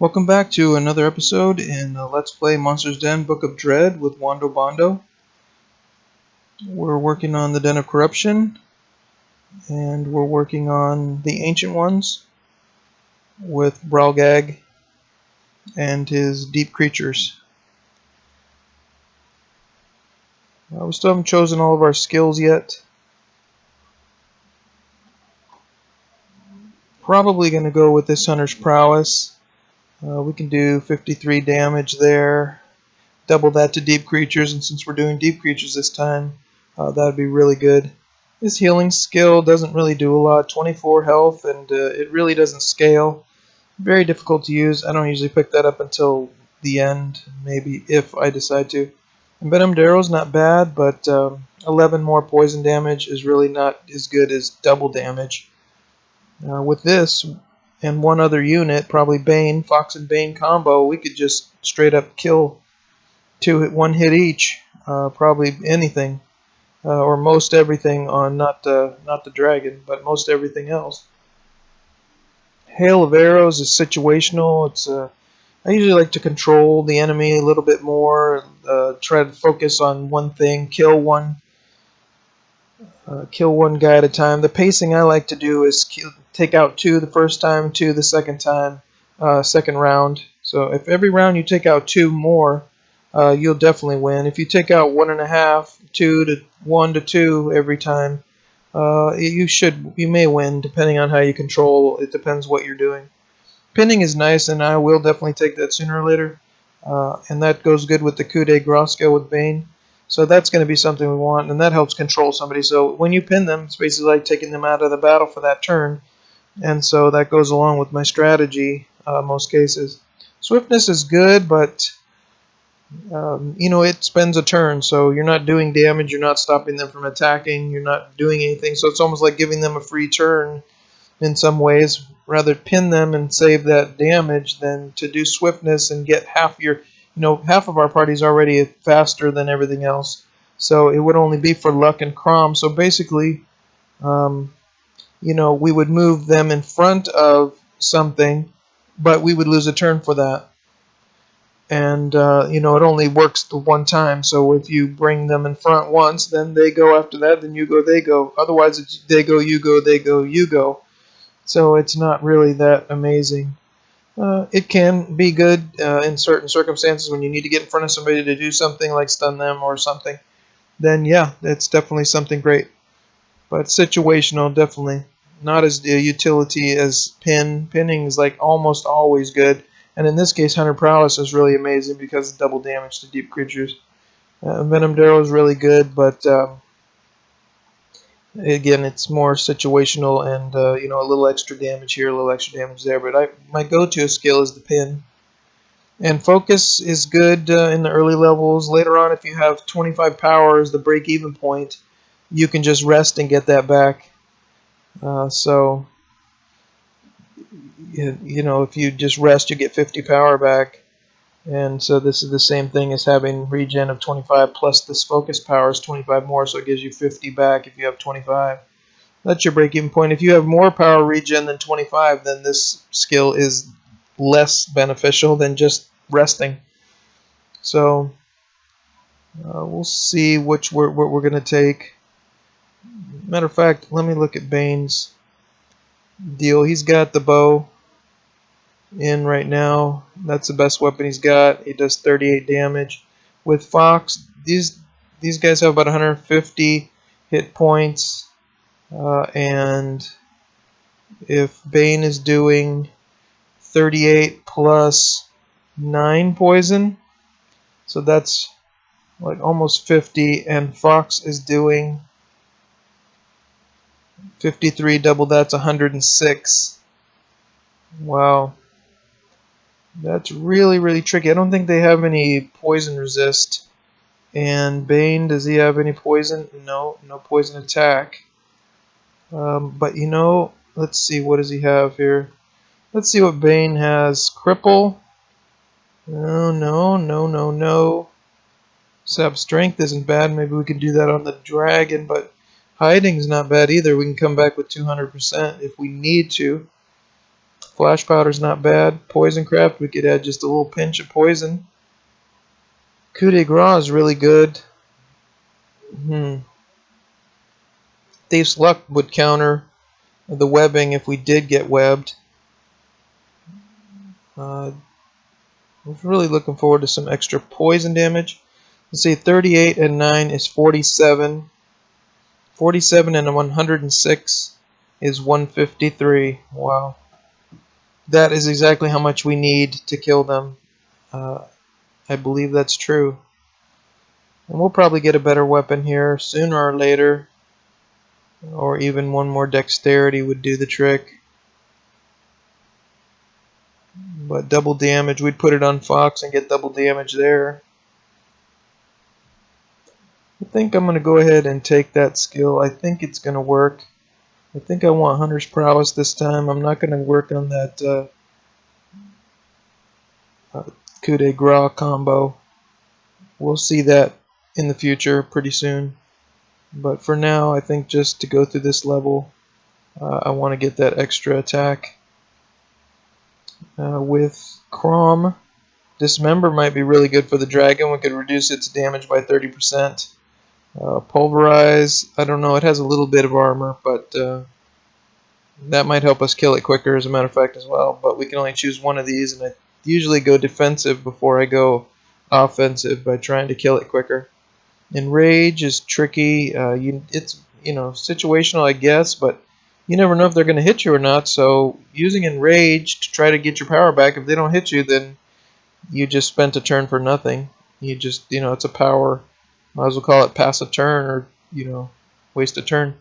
Welcome back to another episode in Let's Play Monster's Den Book of Dread with Wando Bondo. We're working on the Den of Corruption, and we're working on the Ancient Ones with Bralgag and his Deep Creatures. We still haven't chosen all of our skills yet. Probably going to go with this Hunter's Prowess. We can do 53 damage there. Double that to Deep Creatures, and since we're doing Deep Creatures this time, that would be really good. His healing skill doesn't really do a lot, 24 health, and it really doesn't scale. Very difficult to use. I don't usually pick that up until the end, maybe, if I decide to. And Venomed Arrow's not bad, but 11 more poison damage is really not as good as double damage. With this and one other unit, probably Bane, Fox and Bane combo, we could just straight up kill one hit each, probably anything, or most everything on not the dragon, but most everything else. Hail of Arrows is situational. I usually like to control the enemy a little bit more, try to focus on one thing, kill one guy at a time. The pacing I like to do is take out 2 the first time, 2 the second time, second round. So if every round you take out 2 more, you'll definitely win. If you take out 1.5, 2 to 1 to 2 every time, you may win depending on how you control. It depends what you're doing. Pinning is nice, and I will definitely take that sooner or later. And that goes good with the coup de grace skill with Bane. So that's going to be something we want, and that helps control somebody. So when you pin them, it's basically like taking them out of the battle for that turn. And so that goes along with my strategy most cases. Swiftness is good, but it spends a turn, so you're not doing damage, you're not stopping them from attacking, you're not doing anything, so it's almost like giving them a free turn in some ways. Rather pin them and save that damage than to do swiftness and get half of our party's already faster than everything else, so it would only be for luck and crom. So basically, we would move them in front of something, but we would lose a turn for that. And, it only works the one time. So if you bring them in front once, then they go after that, then you go, they go. Otherwise, it's they go, you go, they go, you go. So it's not really that amazing. It can be good in certain circumstances when you need to get in front of somebody to do something like stun them or something. Then, yeah, it's definitely something great. But situational, definitely. Not as the utility as Pinning is like almost always good. And in this case, Hunter Prowess is really amazing because of double damage to Deep Creatures. Venomed Arrow is really good, but again, it's more situational and a little extra damage here, a little extra damage there. But my go-to skill is the pin. And focus is good in the early levels. Later on, if you have 25 power as the break-even point, you can just rest and get that back. If you just rest, you get 50 power back. And so this is the same thing as having regen of 25 plus this focus power is 25 more, so it gives you 50 back if you have 25. That's your break-even point. If you have more power regen than 25, then this skill is less beneficial than just resting. So we'll see what we're going to take. Matter of fact, let me look at Bane's deal. He's got the bow in right now. That's the best weapon he's got. He does 38 damage. With Fox, these guys have about 150 hit points, and if Bane is doing 38 plus 9 poison, so that's like almost 50, and Fox is doing 53, double that's 106. Wow. That's really, really tricky. I don't think they have any poison resist. And Bane, does he have any poison? No poison attack. But let's see, what does he have here? Let's see what Bane has. Cripple. No. Sap strength isn't bad. Maybe we can do that on the dragon, but hiding's not bad either. We can come back with 200% if we need to. Flash powder's not bad. Poison craft, we could add just a little pinch of poison. Coup de grace is really good. Thief's luck would counter the webbing if we did get webbed. I'm really looking forward to some extra poison damage. Let's see, 38 and 9 is 47. 47 and 106 is 153. Wow. That is exactly how much we need to kill them. I believe that's true. And we'll probably get a better weapon here sooner or later. Or even one more dexterity would do the trick. But double damage, we'd put it on Fox and get double damage there. I think I'm going to go ahead and take that skill. I think it's going to work. I think I want Hunter's Prowess this time. I'm not going to work on that coup de grace combo. We'll see that in the future pretty soon. But for now, I think just to go through this level, I want to get that extra attack. With Crom, Dismember might be really good for the dragon. We could reduce its damage by 30%. Pulverize, I don't know, it has a little bit of armor, but that might help us kill it quicker as a matter of fact as well. But we can only choose one of these, and I usually go defensive before I go offensive by trying to kill it quicker. Enrage is tricky. It's situational, I guess, but you never know if they're going to hit you or not. So using Enrage to try to get your power back, if they don't hit you, then you just spent a turn for nothing. You just, it's a power. Might as well call it pass a turn or, waste a turn.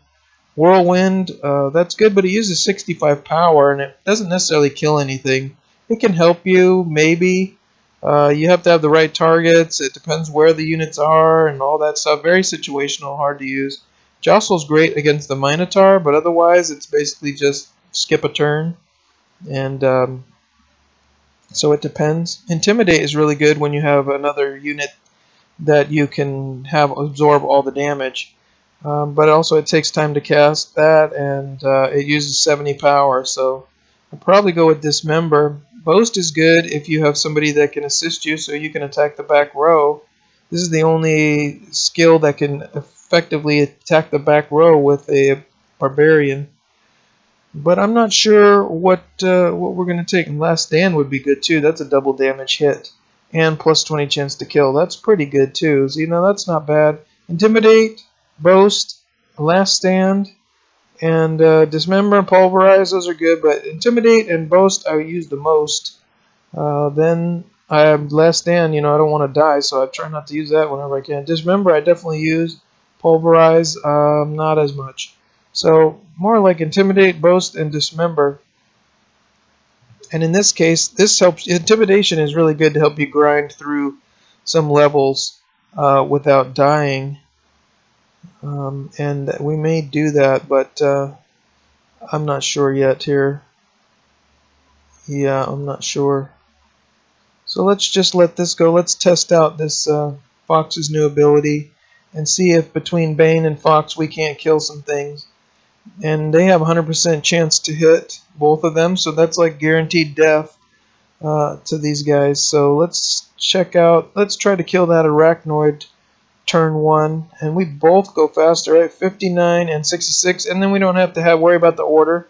Whirlwind, that's good, but it uses 65 power, and it doesn't necessarily kill anything. It can help you, maybe. You have to have the right targets. It depends where the units are and all that stuff. Very situational, hard to use. Jostle's great against the Minotaur, but otherwise it's basically just skip a turn. And so it depends. Intimidate is really good when you have another unit that you can have absorb all the damage. But also it takes time to cast that, and it uses 70 power. So I'll probably go with Dismember. Boast is good if you have somebody that can assist you so you can attack the back row. This is the only skill that can effectively attack the back row with a barbarian. But I'm not sure what we're going to take. And Last Stand would be good too. That's a double damage hit. And plus 20 chance to kill. That's pretty good too. So, that's not bad. Intimidate, Boast, Last Stand, and Dismember and Pulverize, those are good, but Intimidate and Boast I use the most. Then I have Last Stand, I don't want to die, so I try not to use that whenever I can. Dismember I definitely use. Pulverize, not as much. So more like Intimidate, Boast, and Dismember. And in this case, this helps. Intimidation is really good to help you grind through some levels without dying. And we may do that, but I'm not sure yet here. Yeah, I'm not sure. So let's just let this go. Let's test out this Fox's new ability and see if between Bane and Fox we can't kill some things. And they have 100% chance to hit, both of them, so that's like guaranteed death to these guys. So let's check out, let's try to kill that Arachnoid turn 1, and we both go faster, right? 59 and 66, and then we don't have to worry about the order.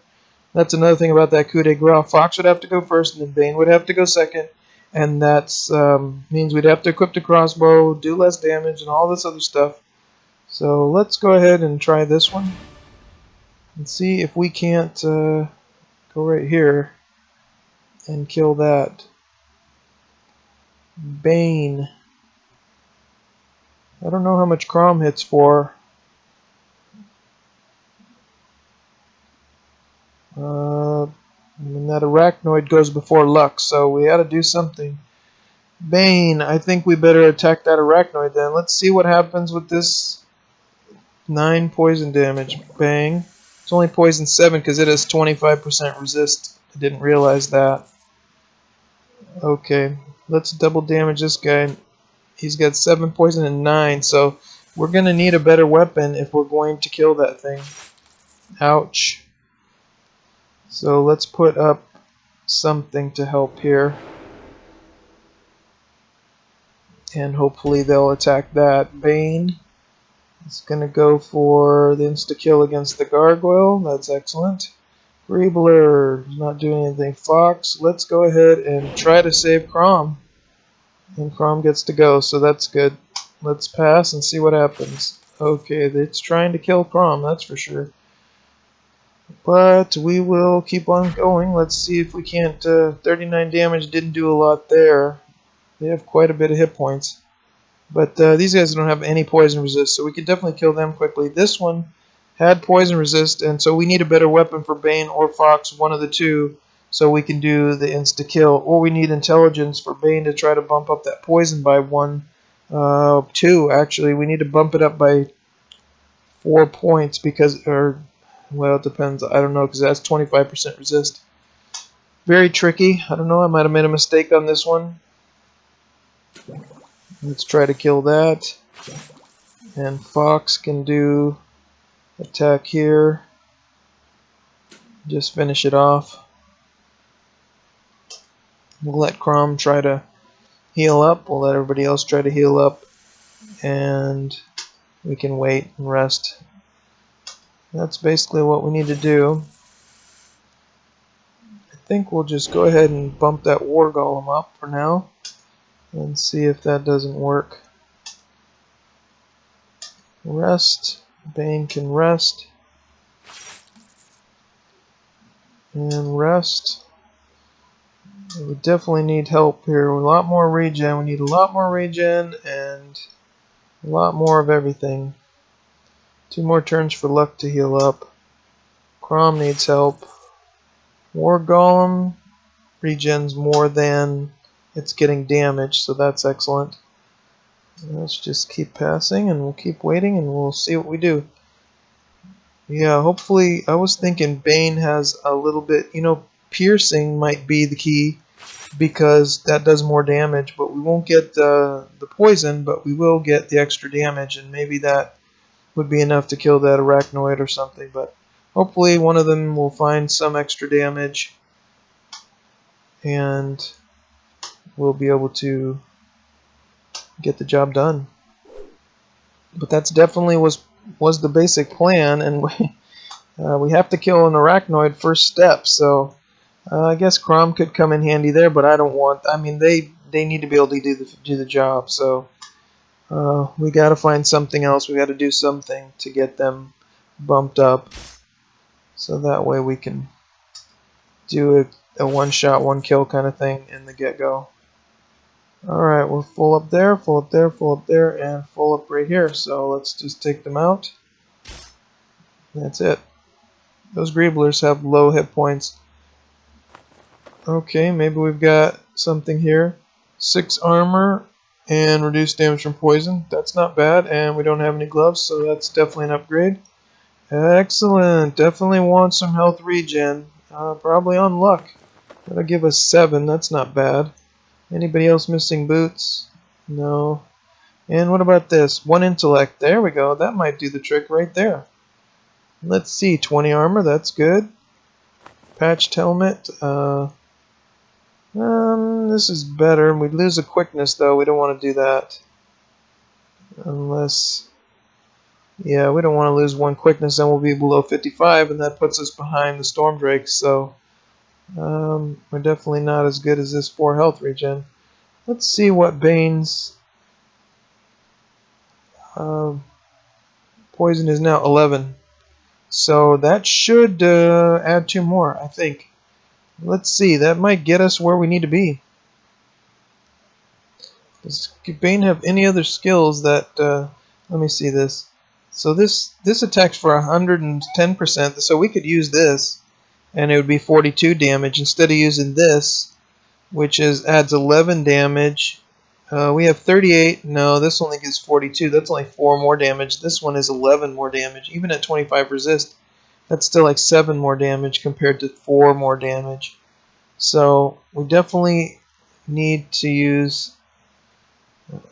That's another thing about that coup de grace. Fox would have to go first, and then Bane would have to go second, and that means we'd have to equip the crossbow, do less damage, and all this other stuff. So let's go ahead and try this one and see if we can't go right here and kill that Bane. I don't know how much Crom hits for. And that Arachnoid goes before Luck, so we ought to do something. Bane, I think we better attack that Arachnoid then. Let's see what happens with this 9 poison damage. Bang. It's only poison 7 because it has 25% resist. I didn't realize that. Okay, let's double damage this guy. He's got 7 poison and 9, so we're going to need a better weapon if we're going to kill that thing. Ouch. So let's put up something to help here. And hopefully they'll attack that. Bane is going to go for the insta-kill against the gargoyle. That's excellent. Greebler not doing anything. Fox, let's go ahead and try to save Crom. And Crom gets to go, so that's good. Let's pass and see what happens. Okay, it's trying to kill Crom, that's for sure. But we will keep on going. Let's see if we can't... 39 damage didn't do a lot there. They have quite a bit of hit points. But these guys don't have any poison resist, so we can definitely kill them quickly. This one had poison resist, and so we need a better weapon for Bane or Fox, one of the two, so we can do the insta-kill. Or we need intelligence for Bane to try to bump up that poison by 2, actually. We need to bump it up by 4 points because, well, it depends. I don't know, because that's 25% resist. Very tricky. I don't know, I might have made a mistake on this one. Let's try to kill that. And Fox can do attack here. Just finish it off. We'll let Crom try to heal up. We'll let everybody else try to heal up. And we can wait and rest. That's basically what we need to do. I think we'll just go ahead and bump that War Golem up for now. And see if that doesn't work. Rest. Bane can rest. And rest. We definitely need help here. A lot more regen. We need a lot more regen and a lot more of everything. 2 more turns for luck to heal up. Crom needs help. War Golem regens more than it's getting damaged, so that's excellent. Let's just keep passing and we'll keep waiting and we'll see what we do. Yeah, hopefully, I was thinking Bane has a little bit, piercing might be the key because that does more damage, but we won't get the poison, but we will get the extra damage, and maybe that would be enough to kill that arachnoid or something, but hopefully one of them will find some extra damage and we'll be able to get the job done. But that's definitely was the basic plan, and we have to kill an arachnoid first step, so I guess Crom could come in handy there, but I don't want... I mean, they need to be able to do the job, so we got to find something else. We got to do something to get them bumped up, so that way we can do a one-shot, one-kill kind of thing in the get-go. Alright, we're full up there, full up there, full up there, and full up right here. So let's just take them out. That's it. Those Greeblers have low hit points. Okay, maybe we've got something here. 6 armor and reduced damage from poison. That's not bad, and we don't have any gloves, so that's definitely an upgrade. Excellent. Definitely want some health regen. Probably on luck. That'll give us 7. That's not bad. Anybody else missing boots? No. And what about this? 1 intellect. There we go. That might do the trick right there. Let's see. 20 armor. That's good. Patched helmet. This is better. We'd lose a quickness, though. We don't want to do that. Unless... yeah, we don't want to lose 1 quickness, then we'll be below 55, and that puts us behind the Storm Drakes, so... we're definitely not as good as this 4 health regen. Let's see what Bane's poison is now. 11. So that should add 2 more, I think. Let's see. That might get us where we need to be. Does Bane have any other skills that... let me see this. So this attacks for 110%, so we could use this. And it would be 42 damage instead of using this, which adds 11 damage. We have 38. No, this only gives 42. That's only 4 more damage. This one is 11 more damage. Even at 25 resist, that's still like 7 more damage compared to 4 more damage. So we definitely need to use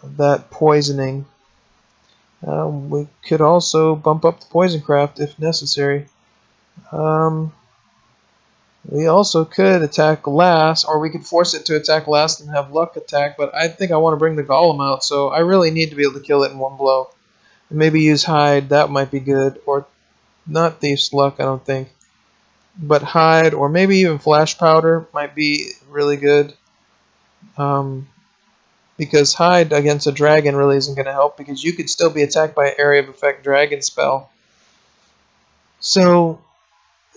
that poisoning. We could also bump up the poison craft if necessary. We also could attack last, or we could force it to attack last and have luck attack, but I think I want to bring the golem out, so I really need to be able to kill it in one blow. And maybe use hide, that might be good, or not thief's luck, I don't think. But hide, or maybe even flash powder might be really good. Because hide against a dragon really isn't going to help, because you could still be attacked by an area of effect dragon spell. So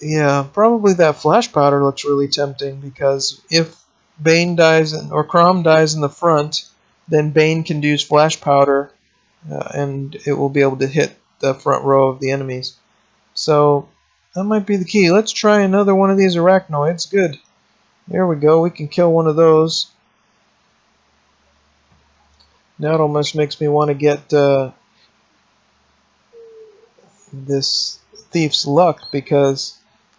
yeah, probably that flash powder looks really tempting, because if Bane dies or Crom dies in the front, then Bane can use flash powder, and it will be able to hit the front row of the enemies. So that might be the key. Let's try another one of these arachnoids. Good. There we go. We can kill one of those. Now it almost makes me want to get this Thief's Luck, because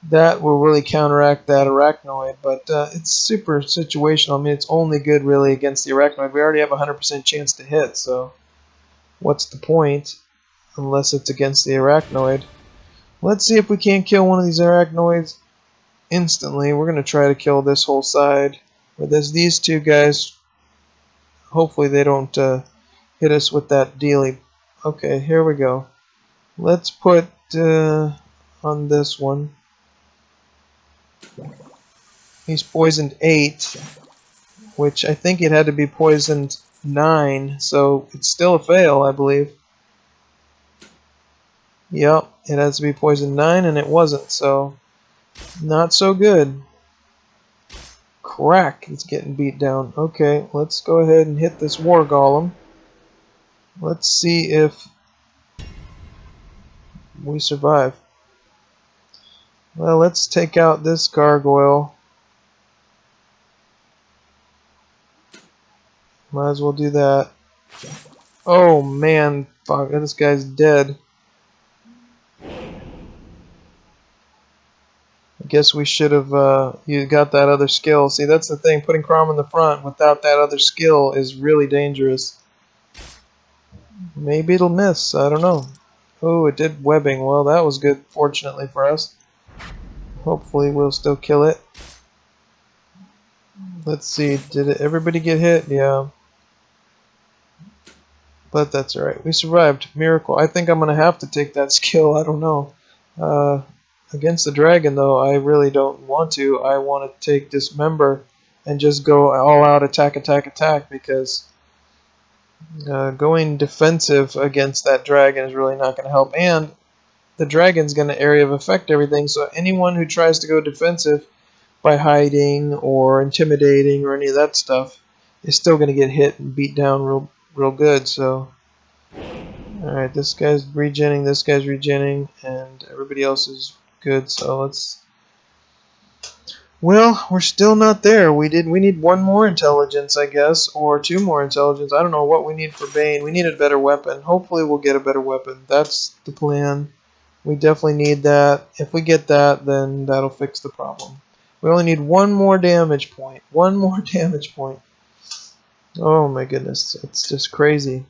that will really counteract that arachnoid, but it's super situational. I mean, it's only good really against the arachnoid. We already have a 100% chance to hit, so what's the point unless it's against the arachnoid? Let's see if we can't kill one of these arachnoids instantly. We're going to try to kill this whole side. But there's these two guys. Hopefully they don't hit us with that dealy. Okay, here we go. Let's put on this one. He's poisoned 8, which I think it had to be poisoned 9, so it's still a fail, I believe. Yep, it has to be poisoned 9, and it wasn't, so not so good. Crack, it's getting beat down. Okay, let's go ahead and hit this war golem. Let's see if we survive. Well, let's take out this gargoyle. Might as well do that. Oh man, fuck, this guy's dead. I guess we should have you got that other skill. See, that's the thing, putting Crom in the front without that other skill is really dangerous. Maybe it'll miss, I don't know. Oh, it did webbing. Well, that was good, fortunately for us. Hopefully we'll still kill it. Let's see, did everybody get hit? Yeah. But that's alright. We survived. Miracle. I think I'm going to have to take that skill. I don't know. Against the dragon, though, I really don't want to. I want to take Dismember and just go all out attack, attack, attack, because going defensive against that dragon is really not going to help. And the dragon's going to area of effect everything, so anyone who tries to go defensive by hiding or intimidating or any of that stuff is still going to get hit and beat down real good. So alright, this guy's regenning, this guy's regenning, and everybody else is good. So let's... Well, we're still not there. We need one more intelligence, I guess, or 2 more intelligence. I don't know what we need for Bane. We need a better weapon. Hopefully we'll get a better weapon. That's the plan. We definitely need that. If we get that, then that'll fix the problem. We only need 1 more damage point. 1 more damage point. Oh my goodness, it's just crazy.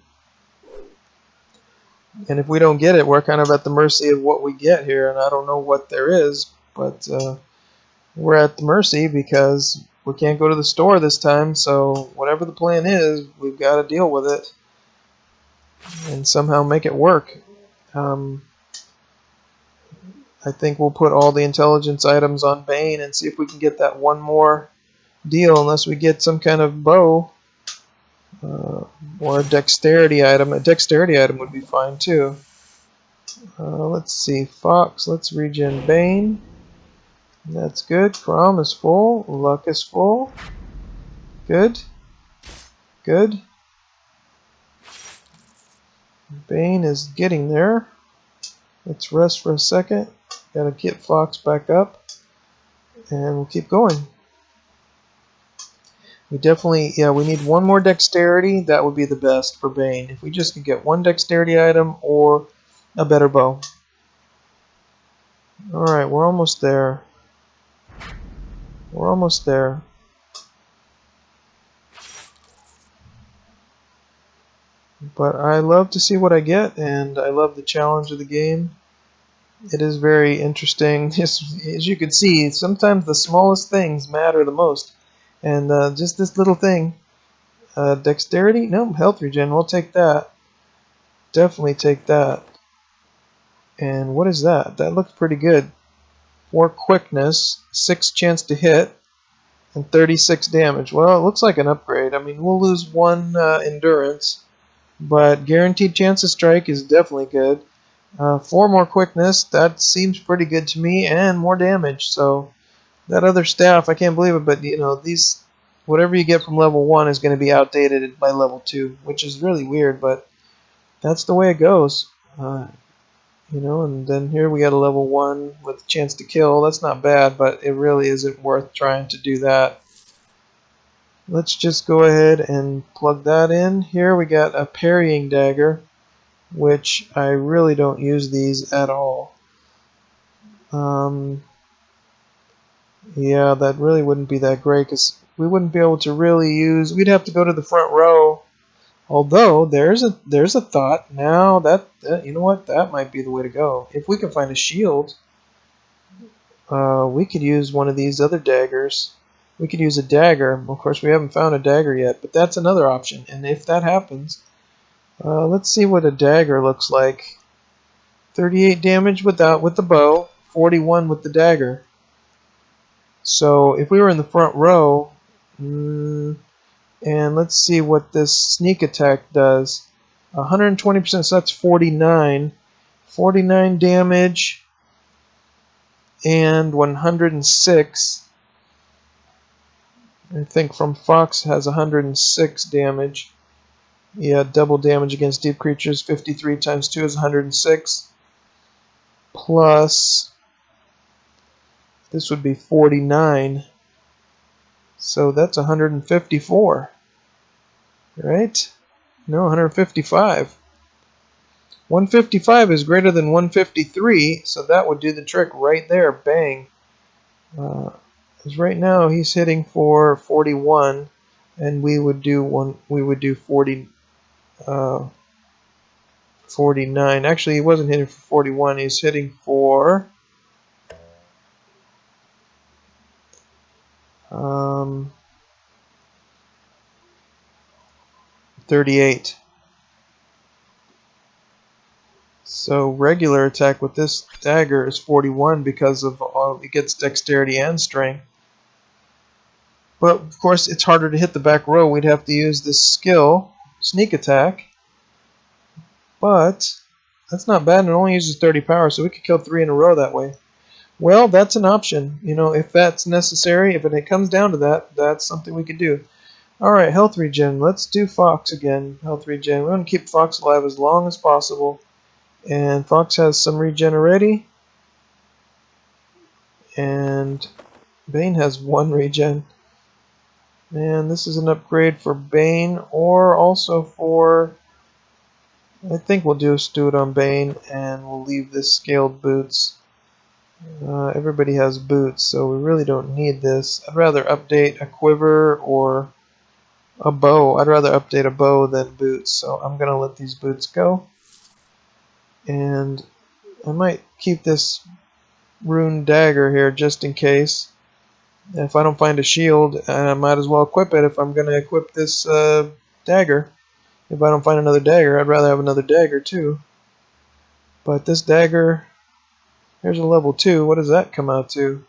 And if we don't get it, we're kind of at the mercy of what we get here, and I don't know what there is, but we're at the mercy because we can't go to the store this time, so whatever the plan is, we've got to deal with it and somehow make it work. I think we'll put all the intelligence items on Bane and see if we can get that 1 more deal, unless we get some kind of bow or a dexterity item. A dexterity item would be fine too. Let's see, Fox, let's regen Bane. That's good. Crom is full. Luck is full. Good. Good. Bane is getting there. Let's rest for a second. Gotta get Fox back up. And we'll keep going. We definitely, yeah, we need 1 more dexterity. That would be the best for Bane. If we just could get 1 dexterity item or a better bow. Alright, we're almost there. We're almost there. But I love to see what I get, and I love the challenge of the game. It is very interesting. As you can see, sometimes the smallest things matter the most. And just this little thing. Dexterity? No, health regen. We'll take that. Definitely take that. And what is that? That looks pretty good. 4 quickness, 6 chance to hit, and 36 damage. Well, it looks like an upgrade. I mean, we'll lose 1 endurance, but guaranteed chance to strike is definitely good. 4 more quickness, that seems pretty good to me, and more damage. So that other staff, I can't believe it, but you know, these, whatever you get from level 1 is going to be outdated by level 2, which is really weird, but that's the way it goes. You know, and then here we got a level 1 with a chance to kill. That's not bad, but it really isn't worth trying to do that. Let's just go ahead and plug that in. Here we got a parrying dagger, which I really don't use these at all. Yeah, that really wouldn't be that great because we wouldn't be able to really use. We'd have to go to the front row. Although there's a thought now that you know what, that might be the way to go. If we can find a shield, we could use one of these other daggers. We could use a dagger. Of course, we haven't found a dagger yet, but that's another option. And if that happens, let's see what a dagger looks like. 38 damage with the bow, 41 with the dagger. So if we were in the front row, and let's see what this sneak attack does. 120%, so that's 49. 49 damage and 106. I think from Fox has 106 damage. Yeah, double damage against deep creatures. 53 times 2 is 106. Plus, this would be 49. So that's 154. Right? No, 155. 155 is greater than 153, so that would do the trick right there. Bang. Because right now he's hitting for 41, and we would do 49. Actually, he wasn't hitting for 41. He's hitting for 38. So regular attack with this dagger is 41 because of it gets dexterity and strength. But of course, it's harder to hit the back row. We'd have to use this skill, sneak attack. But that's not bad, and it only uses 30 power, so we could kill 3 in a row that way. Well, that's an option. You know, if that's necessary, if it comes down to that, that's something we could do. Alright, health regen. Let's do Fox again. Health regen. We want to keep Fox alive as long as possible. And Fox has some regen already. And Bane has 1 regen. And this is an upgrade for Bane, or also for... I think we'll just do it on Bane, and we'll leave this scaled boots. Everybody has boots, so we really don't need this. I'd rather update a quiver or a bow. I'd rather update a bow than boots, so I'm going to let these boots go. And I might keep this rune dagger here just in case. If I don't find a shield, I might as well equip it if I'm going to equip this dagger. If I don't find another dagger, I'd rather have another dagger too. But this dagger, here's a level 2. What does that come out to?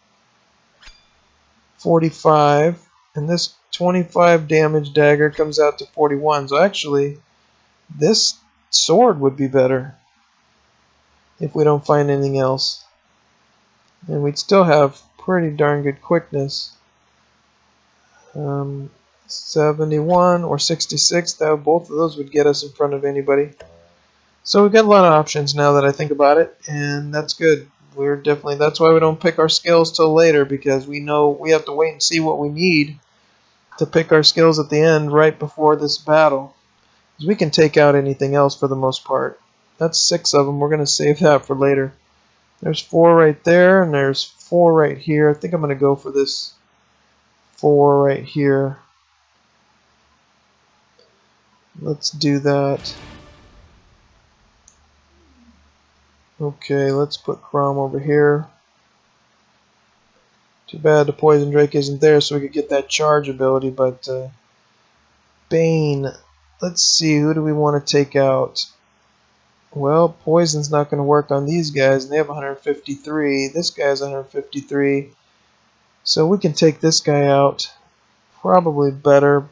45. And this 25 damage dagger comes out to 41. So actually, this sword would be better if we don't find anything else. And we'd still have pretty darn good quickness. 71 or 66, both of those would get us in front of anybody. So we've got a lot of options now that I think about it, and that's good. That's why we don't pick our skills till later, because we know we have to wait and see what we need to pick our skills at the end right before this battle. Because we can take out anything else for the most part. That's 6 of them. We're going to save that for later. There's 4 right there, and there's 4 right here. I think I'm going to go for this 4 right here. Let's do that. Okay, let's put Crom over here. Too bad the Poison Drake isn't there so we could get that charge ability, but Bane. Let's see, who do we want to take out? Well, Poison's not going to work on these guys, and they have 153. This guy has 153. So we can take this guy out. Probably better,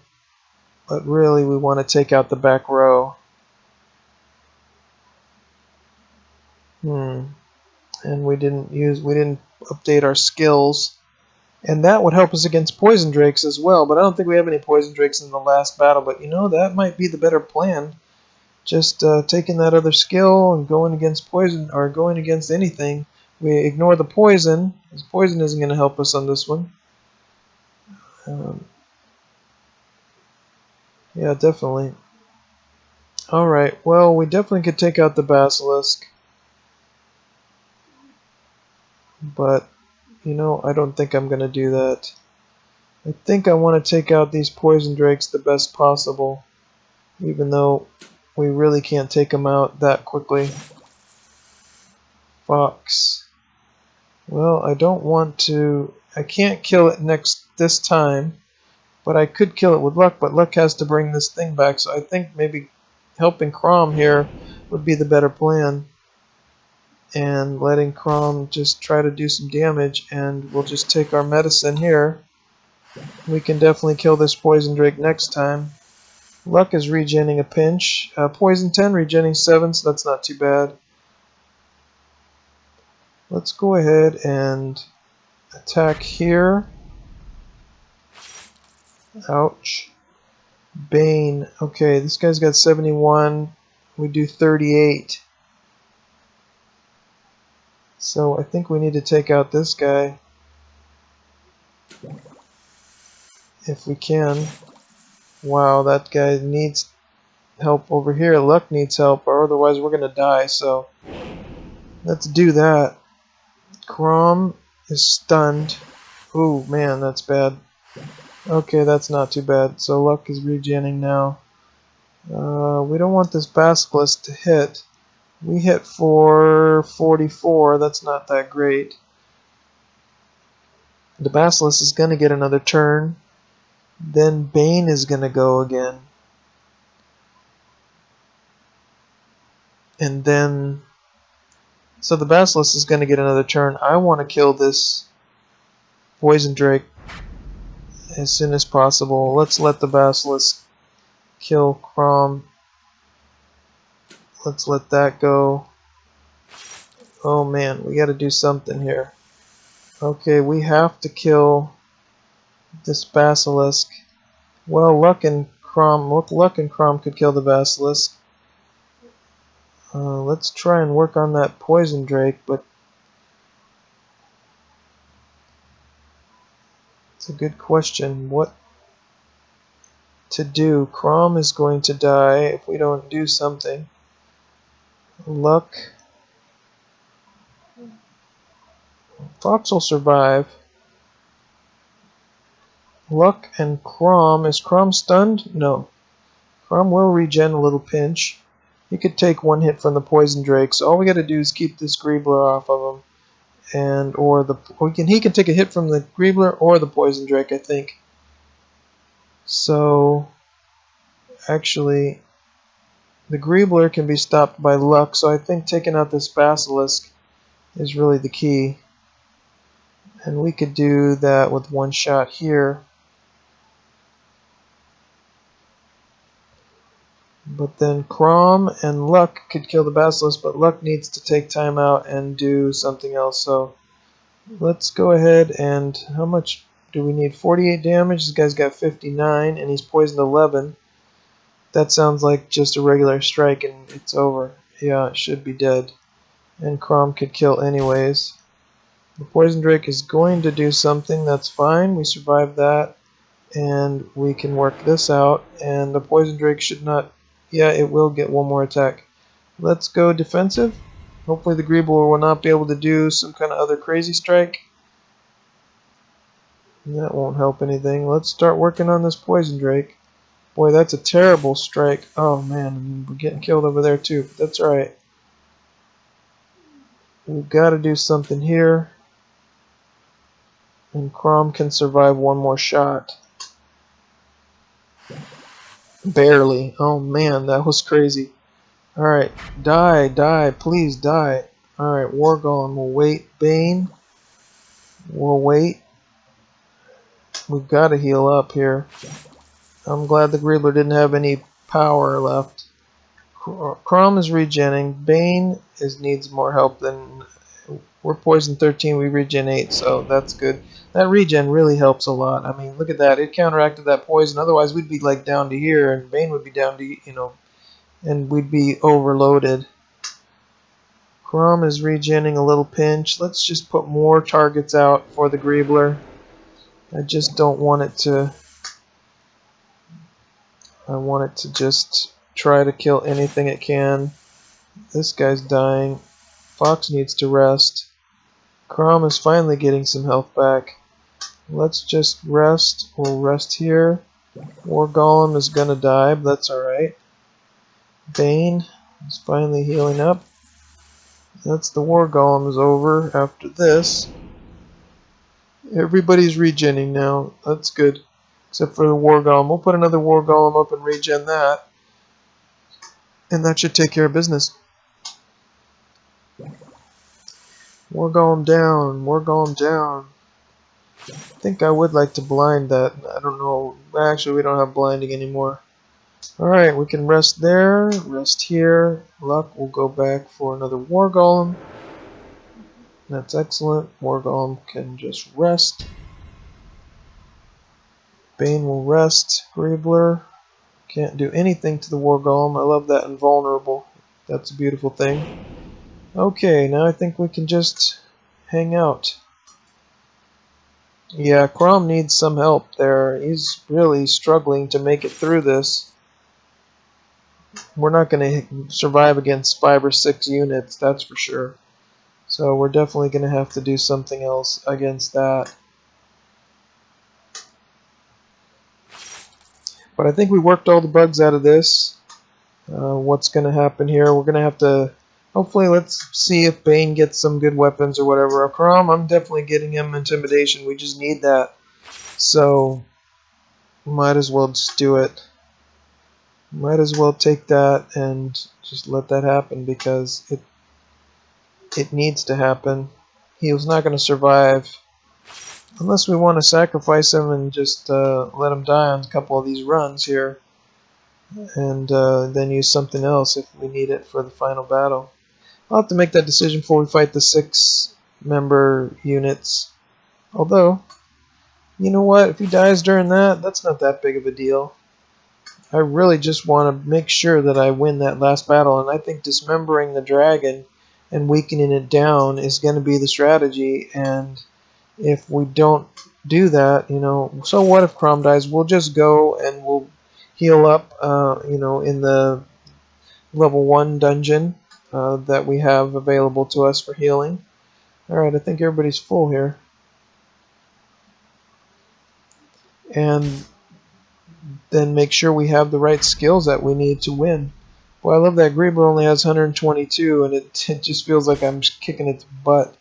but really we want to take out the back row. And we didn't update our skills. And that would help us against Poison Drakes as well, but I don't think we have any Poison Drakes in the last battle, but you know, that might be the better plan. Just taking that other skill and going against poison, or going against anything. We ignore the poison, because poison isn't going to help us on this one. Yeah, definitely. Alright, well, we definitely could take out the Basilisk. But, you know, I don't think I'm going to do that. I think I want to take out these Poison Drakes the best possible, even though we really can't take them out that quickly. Fox. Well, I don't want to... I can't kill it this time, but I could kill it with Luck, but Luck has to bring this thing back, so I think maybe helping Crom here would be the better plan. And letting Crom just try to do some damage, and we'll just take our medicine here. We can definitely kill this Poison Drake next time. Luck is regenning a pinch. Poison 10, regenning 7, so that's not too bad. Let's go ahead and attack here. Ouch. Bane. Okay, this guy's got 71. We do 38. So I think we need to take out this guy. If we can. Wow, that guy needs help over here. Luck needs help, or otherwise we're going to die. So let's do that. Crom is stunned. Ooh, man, that's bad. Okay, that's not too bad. So Luck is regenning now. We don't want this Basilisk to hit. We hit for 44. That's not that great. The Basilisk is going to get another turn. Then Bane is going to go again. And then... So the Basilisk is going to get another turn. I want to kill this Poison Drake as soon as possible. Let's let the Basilisk kill Crom. Let's let that go. Oh man, we got to do something here. Okay, we have to kill this Basilisk. Well, Luck and Crom could kill the Basilisk. Let's try and work on that Poison Drake, but it's a good question. What to do? Crom is going to die if we don't do something. Luck. Fox will survive. Luck and Crom. Is Crom stunned? No. Crom will regen a little pinch. He could take one hit from the Poison Drake, so all we got to do is keep this Greebler off of him. And he can take a hit from the Greebler or the Poison Drake, I think. So actually the Greebler can be stopped by Luck, so I think taking out this Basilisk is really the key. And we could do that with one shot here. But then Crom and Luck could kill the Basilisk, but Luck needs to take time out and do something else. So let's go ahead and... How much do we need? 48 damage. This guy's got 59 and he's poisoned 11. That sounds like just a regular strike and it's over. Yeah, it should be dead. And Crom could kill anyways. The Poison Drake is going to do something. That's fine. We survived that. And we can work this out. And the Poison Drake should not... Yeah, it will get one more attack. Let's go defensive. Hopefully the Greebler will not be able to do some kind of other crazy strike. That won't help anything. Let's start working on this Poison Drake. Boy, that's a terrible strike. Oh man, we're getting killed over there too. That's alright. we've got to do something here. And Crom can survive one more shot. Barely. Oh man, that was crazy. Alright, die, please die. Alright, War Golem will wait. Bane will wait. We've got to heal up here. I'm glad the Greebler didn't have any power left. Crom is regenning. Bane needs more help than... We're poison 13, we regen 8, so that's good. That regen really helps a lot. I mean, look at that. It counteracted that poison. Otherwise, we'd be like down to here, and Bane would be down to, you know, and we'd be overloaded. Crom is regenning a little pinch. Let's just put more targets out for the Greebler. I just don't want it to... I want it to just try to kill anything it can. This guy's dying. Fox needs to rest. Crom is finally getting some health back. Let's just rest. We'll rest here. War Golem is gonna die, but that's alright. Bane is finally healing up. That's the War Golem is over after this. Everybody's regenning now. That's good. Except for the War Golem. We'll put another War Golem up and regen that. And that should take care of business. War Golem down. War Golem down. I think I would like to blind that. I don't know. Actually, we don't have blinding anymore. Alright, we can rest there. Rest here. Luck will go back for another War Golem. That's excellent. War Golem can just rest. Bane will rest. Greebler can't do anything to the War Golem. I love that invulnerable. That's a beautiful thing. Okay, now I think we can just hang out. Yeah, Crom needs some help there. He's really struggling to make it through this. We're not going to survive against 5 or 6 units, that's for sure. So we're definitely going to have to do something else against that. But I think we worked all the bugs out of this. What's going to happen here? We're going to have to... Hopefully, let's see if Bane gets some good weapons or whatever. Crom, I'm definitely getting him intimidation. We just need that. So, might as well just do it. Might as well take that and just let that happen because it needs to happen. He was not going to survive unless we want to sacrifice him and just let him die on a couple of these runs here. And then use something else if we need it for the final battle. I'll have to make that decision before we fight the 6-member units. Although, you know what? If he dies during that, that's not that big of a deal. I really just want to make sure that I win that last battle, and I think dismembering the dragon and weakening it down is going to be the strategy. And if we don't do that, you know, so what if Crom dies? We'll just go and we'll heal up, you know, in the level 1 dungeon that we have available to us for healing. Alright, I think everybody's full here. And then make sure we have the right skills that we need to win. Boy, I love that Greebler only has 122, and it just feels like I'm kicking its butt.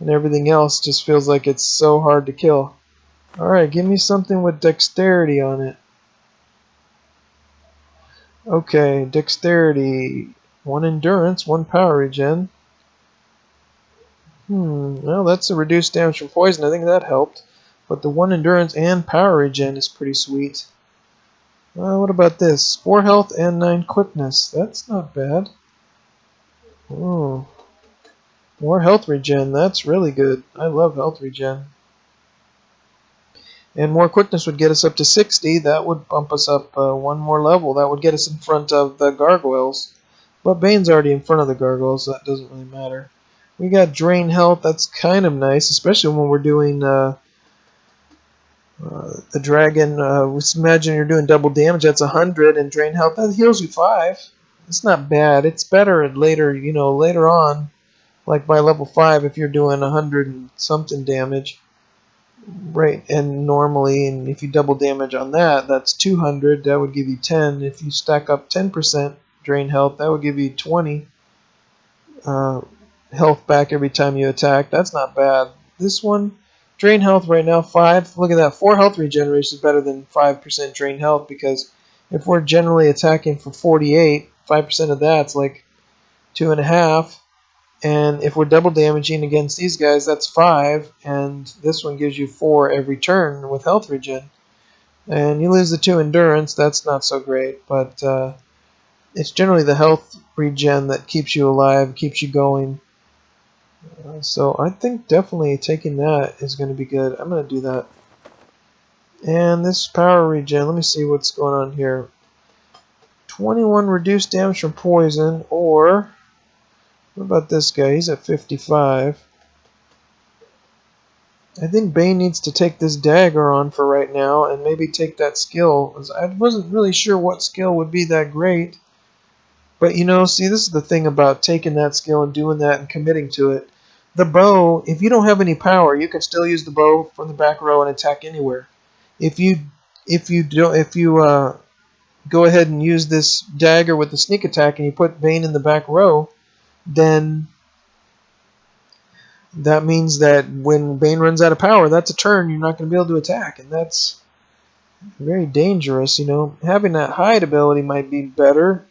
And everything else just feels like it's so hard to kill. Alright, give me something with dexterity on it. Okay, dexterity, 1 endurance, 1 power regen. Well, that's a reduced damage from poison. I think that helped. But the 1 endurance and power regen is pretty sweet. What about this? 4 health and 9 quickness. That's not bad. Oh, more health regen. That's really good. I love health regen. And more quickness would get us up to 60. That would bump us up 1 more level. That would get us in front of the gargoyles. But Bane's already in front of the gargoyles, so that doesn't really matter. We got drain health. That's kind of nice, especially when we're doing the dragon. Let's imagine you're doing double damage. That's 100, and drain health that heals you 5. It's not bad. It's better later, you know, later on, like by level 5, if you're doing 100 and something damage. Right, and normally, and if you double damage on that, that's 200. That would give you 10. If you stack up 10% drain health, that would give you 20. health back every time you attack. That's not bad. This one, drain health right now 5. Look at that, 4 health regeneration is better than 5% drain health, because if we're generally attacking for 48, 5% of that's like 2.5. And if we're double damaging against these guys, that's 5, and this one gives you 4 every turn with health regen. And you lose the 2 endurance, that's not so great, but it's generally the health regen that keeps you alive, keeps you going. So I think definitely taking that is going to be good. I'm going to do that. And this power regen, let me see what's going on here. 21 reduced damage from poison, or what about this guy? He's at 55. I think Bane needs to take this dagger on for right now and maybe take that skill. I wasn't really sure what skill would be that great. But you know, see, this is the thing about taking that skill and doing that and committing to it. The bow, if you don't have any power, you can still use the bow from the back row and attack anywhere. If you go ahead and use this dagger with the sneak attack and you put Bane in the back row, then that means that when Bane runs out of power, that's a turn you're not going to be able to attack, and that's very dangerous. You know, having that hide ability might be better,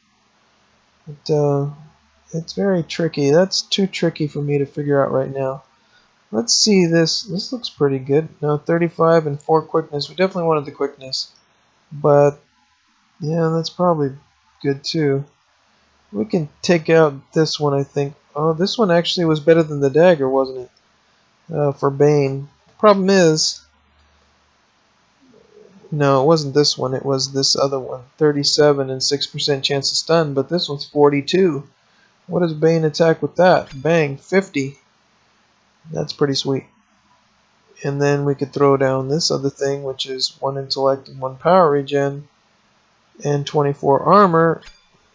but it's very tricky. That's too tricky for me to figure out right now. Let's see this. This looks pretty good. No, 35 and 4 quickness. We definitely wanted the quickness, but yeah, that's probably good too. We can take out this one, I think. Oh, this one actually was better than the dagger, wasn't it? For Bane. Problem is, no, it wasn't this one. It was this other one. 37 and 6% chance of stun, but this one's 42. What does Bane attack with that? Bang, 50. That's pretty sweet. And then we could throw down this other thing, which is 1 intellect and 1 power regen, and 24 armor.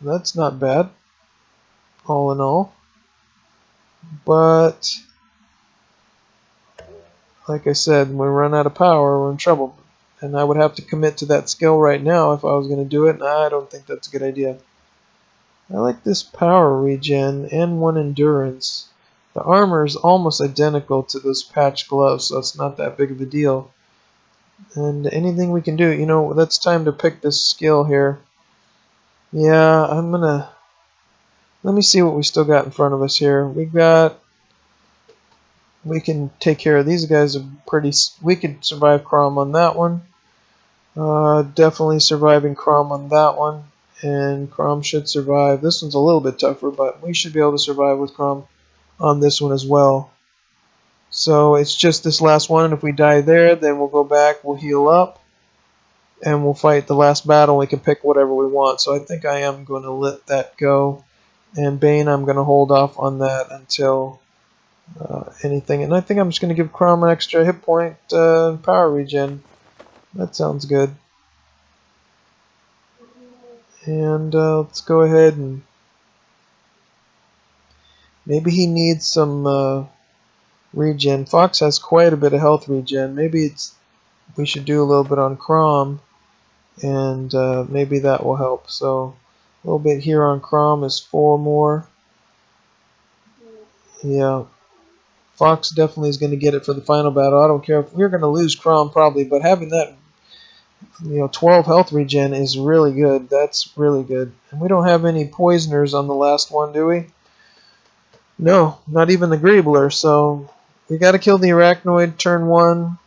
That's not bad, all in all. But like I said, when we run out of power, we're in trouble. And I would have to commit to that skill right now if I was going to do it, and I don't think that's a good idea. I like this power regen and 1 endurance. The armor is almost identical to those patch gloves, so it's not that big of a deal. And anything we can do, you know, that's time to pick this skill here. Yeah, let me see what we still got in front of us here. We can take care of these guys. We could survive Crom on that one. Definitely surviving Crom on that one. And Crom should survive. This one's a little bit tougher, but we should be able to survive with Crom on this one as well. So it's just this last one, and if we die there, then we'll go back, we'll heal up, and we'll fight the last battle. We can pick whatever we want. So I think I am going to let that go. And Bane, I'm going to hold off on that until anything. And I think I'm just going to give Crom an extra hit point and power regen. That sounds good. And let's go ahead and maybe he needs some regen. Fox has quite a bit of health regen. Maybe we should do a little bit on Crom, and maybe that will help. So a little bit here on Crom is 4 more. Yeah, Fox definitely is going to get it for the final battle. I don't care if we're going to lose Crom probably, but having that 12 health regen is really good. That's really good. And we don't have any poisoners on the last one, do we? No, not even the Greebler. So we got to kill the Arachnoid turn 1.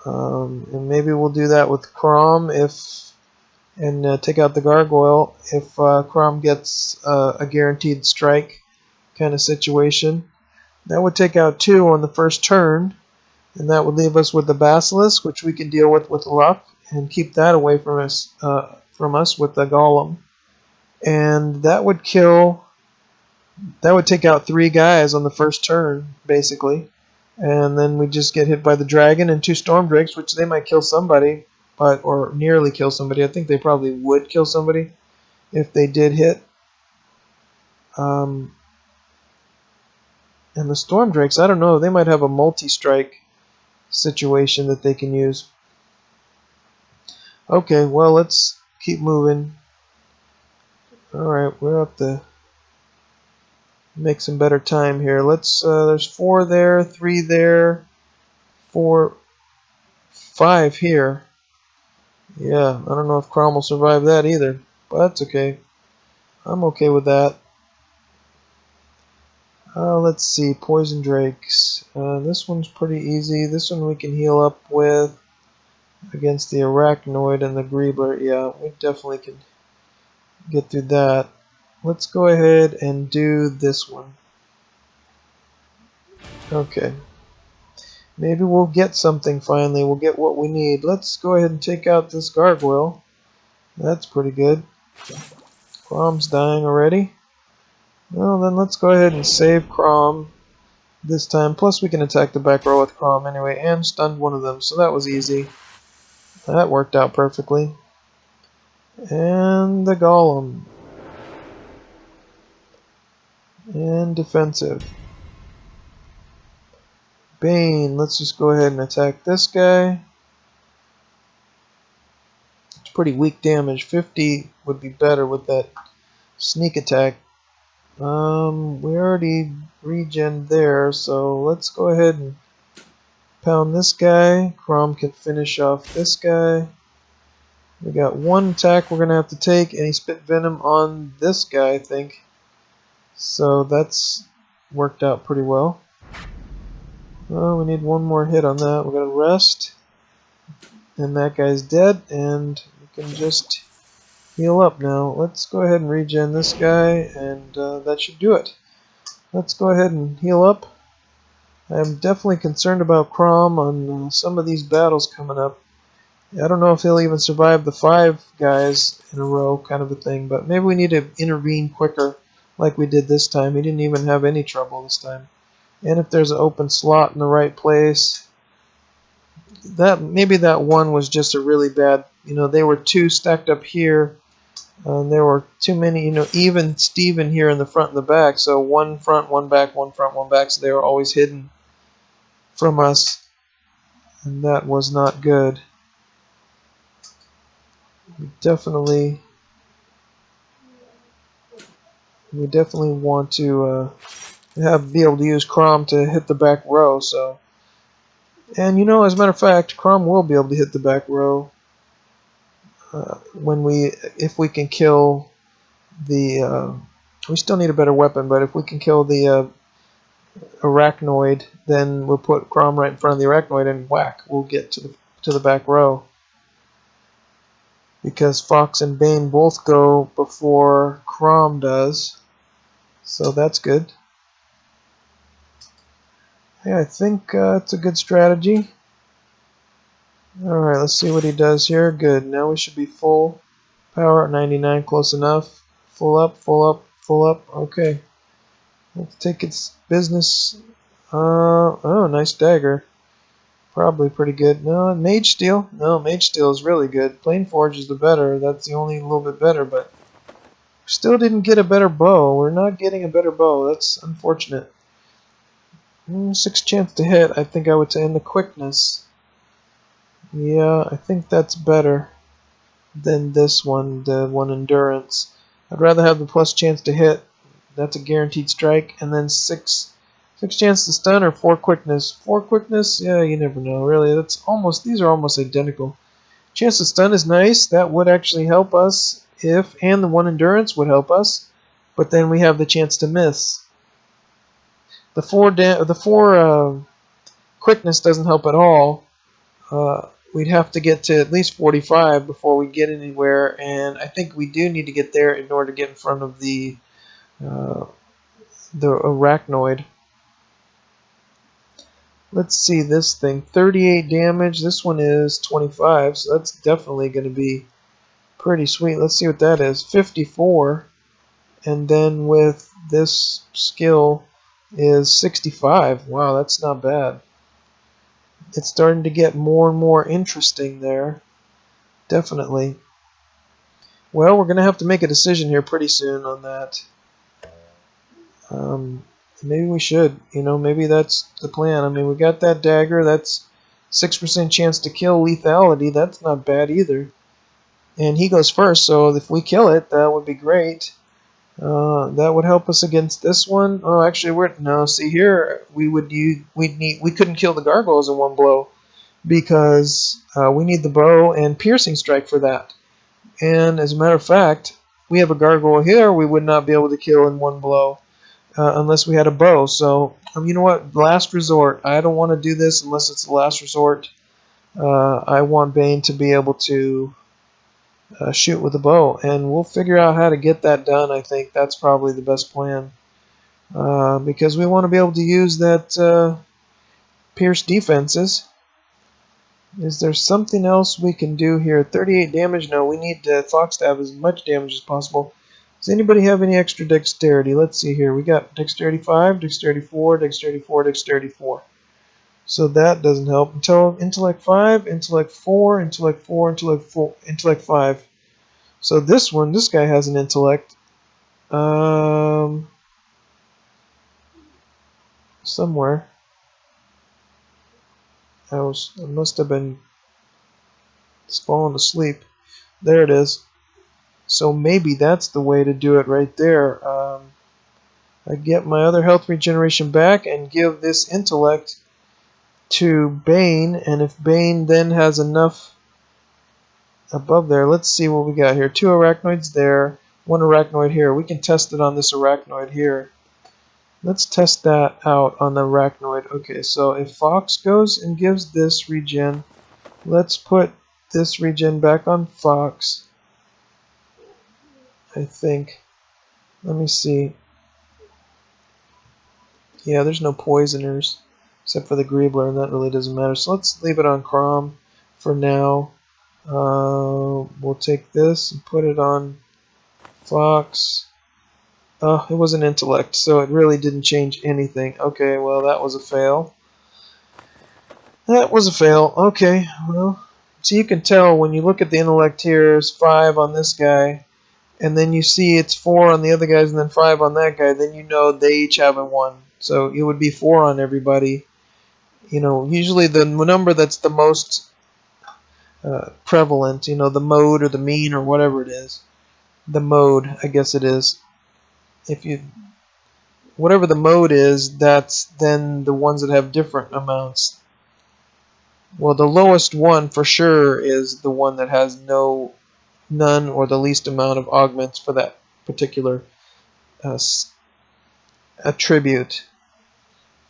And maybe we'll do that with Crom and take out the Gargoyle if Crom gets a guaranteed strike kind of situation. That would take out 2 on the first turn, and that would leave us with the Basilisk, which we can deal with luck and keep that away from us with the Golem. And that would take out 3 guys on the first turn, basically. And then we just get hit by the dragon and 2 storm drakes, which they might kill somebody, or nearly kill somebody. I think they probably would kill somebody if they did hit. And the storm drakes, I don't know, they might have a multi-strike situation that they can use. Okay, well, let's keep moving. Alright, we're up the... make some better time here. Let's. There's 4 there, 3 there, 4, 5 here. Yeah, I don't know if Crom will survive that either, but that's okay. I'm okay with that. Let's see, Poison Drakes. This one's pretty easy. This one we can heal up with against the Arachnoid and the Greebler. Yeah, we definitely can get through that. Let's go ahead and do this one. Okay. Maybe we'll get something finally. We'll get what we need. Let's go ahead and take out this Gargoyle. That's pretty good. Crom's dying already. Well, then let's go ahead and save Crom this time. Plus, we can attack the back row with Crom anyway, and stunned one of them, so that was easy. That worked out perfectly. And the Golem. And defensive. Bane, let's just go ahead and attack this guy. It's pretty weak damage. 50 would be better with that sneak attack. We already regen there, so let's go ahead and pound this guy. Crom can finish off this guy. We got one attack we're going to have to take, and he spit venom on this guy, I think. So that's worked out pretty well. Oh, we need one more hit on that. We're going to rest. And that guy's dead, and we can just heal up now. Let's go ahead and regen this guy, and that should do it. Let's go ahead and heal up. I'm definitely concerned about Crom on some of these battles coming up. I don't know if he'll even survive the 5 guys in a row kind of a thing, but maybe we need to intervene quicker like we did this time. He didn't even have any trouble this time. And if there's an open slot in the right place, maybe that one was just a really bad, they were 2 stacked up here, and there were too many, even Steven here in the front and the back, so 1 front, 1 back, 1 front, 1 back, so they were always hidden from us, and that was not good. We definitely want to be able to use Crom to hit the back row. So, and as a matter of fact, Crom will be able to hit the back row if we can kill the. We still need a better weapon, but if we can kill the Arachnoid, then we'll put Crom right in front of the Arachnoid and whack. We'll get to the back row. Because Fox and Bane both go before Crom does. So that's good. Yeah, I think it's a good strategy. Alright, let's see what he does here. Good. Now we should be full power at 99. Close enough. Full up, full up, full up. Okay. Let's take its business. Oh, nice dagger. Probably pretty good. No, Mage Steel. No, Mage Steel is really good. Planeforge is the better. That's the only little bit better, but still didn't get a better bow. We're not getting a better bow. That's unfortunate. 6 chance to hit. I think I would say in the quickness. Yeah, I think that's better than this one, the one endurance. I'd rather have the plus chance to hit. That's a guaranteed strike, and then 6 chance to stun or 4 quickness. 4 quickness, yeah, you never know. Really, these are almost identical. Chance to stun is nice. That would actually help us and the 1 endurance would help us. But then we have the chance to miss. The 4 quickness doesn't help at all. We'd have to get to at least 45 before we get anywhere, and I think we do need to get there in order to get in front of the Arachnoid. Let's see this thing. 38 damage. This one is 25, so that's definitely going to be pretty sweet. Let's see what that is. 54. And then with this skill is 65. Wow, that's not bad. It's starting to get more and more interesting there. Definitely. Well, we're going to have to make a decision here pretty soon on that. Maybe we should. Maybe that's the plan. I mean, we got that dagger. That's 6% chance to kill lethality. That's not bad either. And he goes first, so if we kill it, that would be great. That would help us against this one. Oh, actually, no. See here, we couldn't kill the gargoyles in one blow because we need the bow and piercing strike for that. And as a matter of fact, we have a gargoyle here we would not be able to kill in one blow unless we had a bow. So, you know what? Last resort. I don't want to do this unless it's the last resort. I want Bane to be able to shoot with a bow, and we'll figure out how to get that done. I think that's probably the best plan because we want to be able to use that pierce defenses. Is there something else we can do here? 38 damage? No, we need Fox to have as much damage as possible. Does anybody have any extra dexterity? Let's see here. We got dexterity 5, dexterity 4, dexterity 4, dexterity 4. So that doesn't help. Until intellect 5, intellect 4, intellect 4, intellect 4, intellect 5. So this guy has an intellect. Somewhere. I must have been falling asleep. There it is. So maybe that's the way to do it right there. I get my other health regeneration back and give this intellect to Bane, and if Bane then has enough above there, let's see what we got here. 2 arachnoids there, 1 arachnoid here. We can test it on this arachnoid here. Let's test that out on the arachnoid. Okay, so if Fox goes and gives this regen, let's put this regen back on Fox. I think. Let me see. Yeah, there's no poisoners except for the Griebler, and that really doesn't matter. So let's leave it on Crom for now. We'll take this and put it on Fox. Oh, it was an intellect, so it really didn't change anything. Okay, well, that was a fail. That was a fail. Okay, well, so you can tell when you look at the intellect here, it's 5 on this guy, and then you see it's 4 on the other guys, and then 5 on that guy, then you know they each have a 1. So it would be 4 on everybody. You know, usually the number that's the most prevalent, you know, the mode or the mean or whatever it is. The mode, I guess it is. Whatever the mode is, that's then the ones that have different amounts. Well, the lowest one for sure is the one that has none or the least amount of augments for that particular attribute.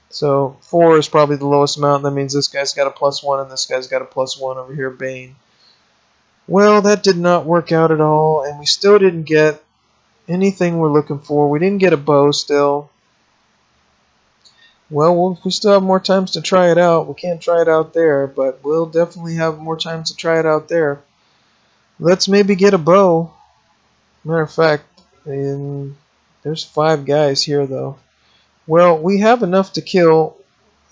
So 4 is probably the lowest amount. That means this guy's got a +1 and this guy's got a +1 over here, Bane. Well, that did not work out at all, and we still didn't get anything we're looking for. We didn't get a bow still. Well, we still have more times to try it out. We can't try it out there, but we'll definitely have more times to try it out there. Let's maybe get a bow. Matter of fact, there's 5 guys here, though. Well, we have enough to kill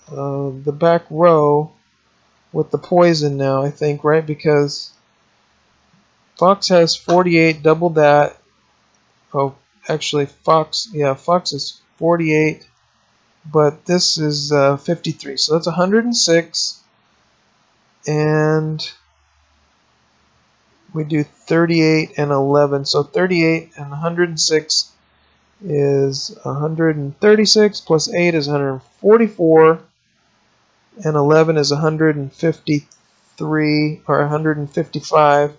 the back row with the poison now, I think, right? Because Fox has 48, double that. Oh, actually, Fox is 48, but this is 53. So that's 106, and we do 38 and 11. So 38 and 106 is 136, plus 8 is 144, and 11 is 153, or 155.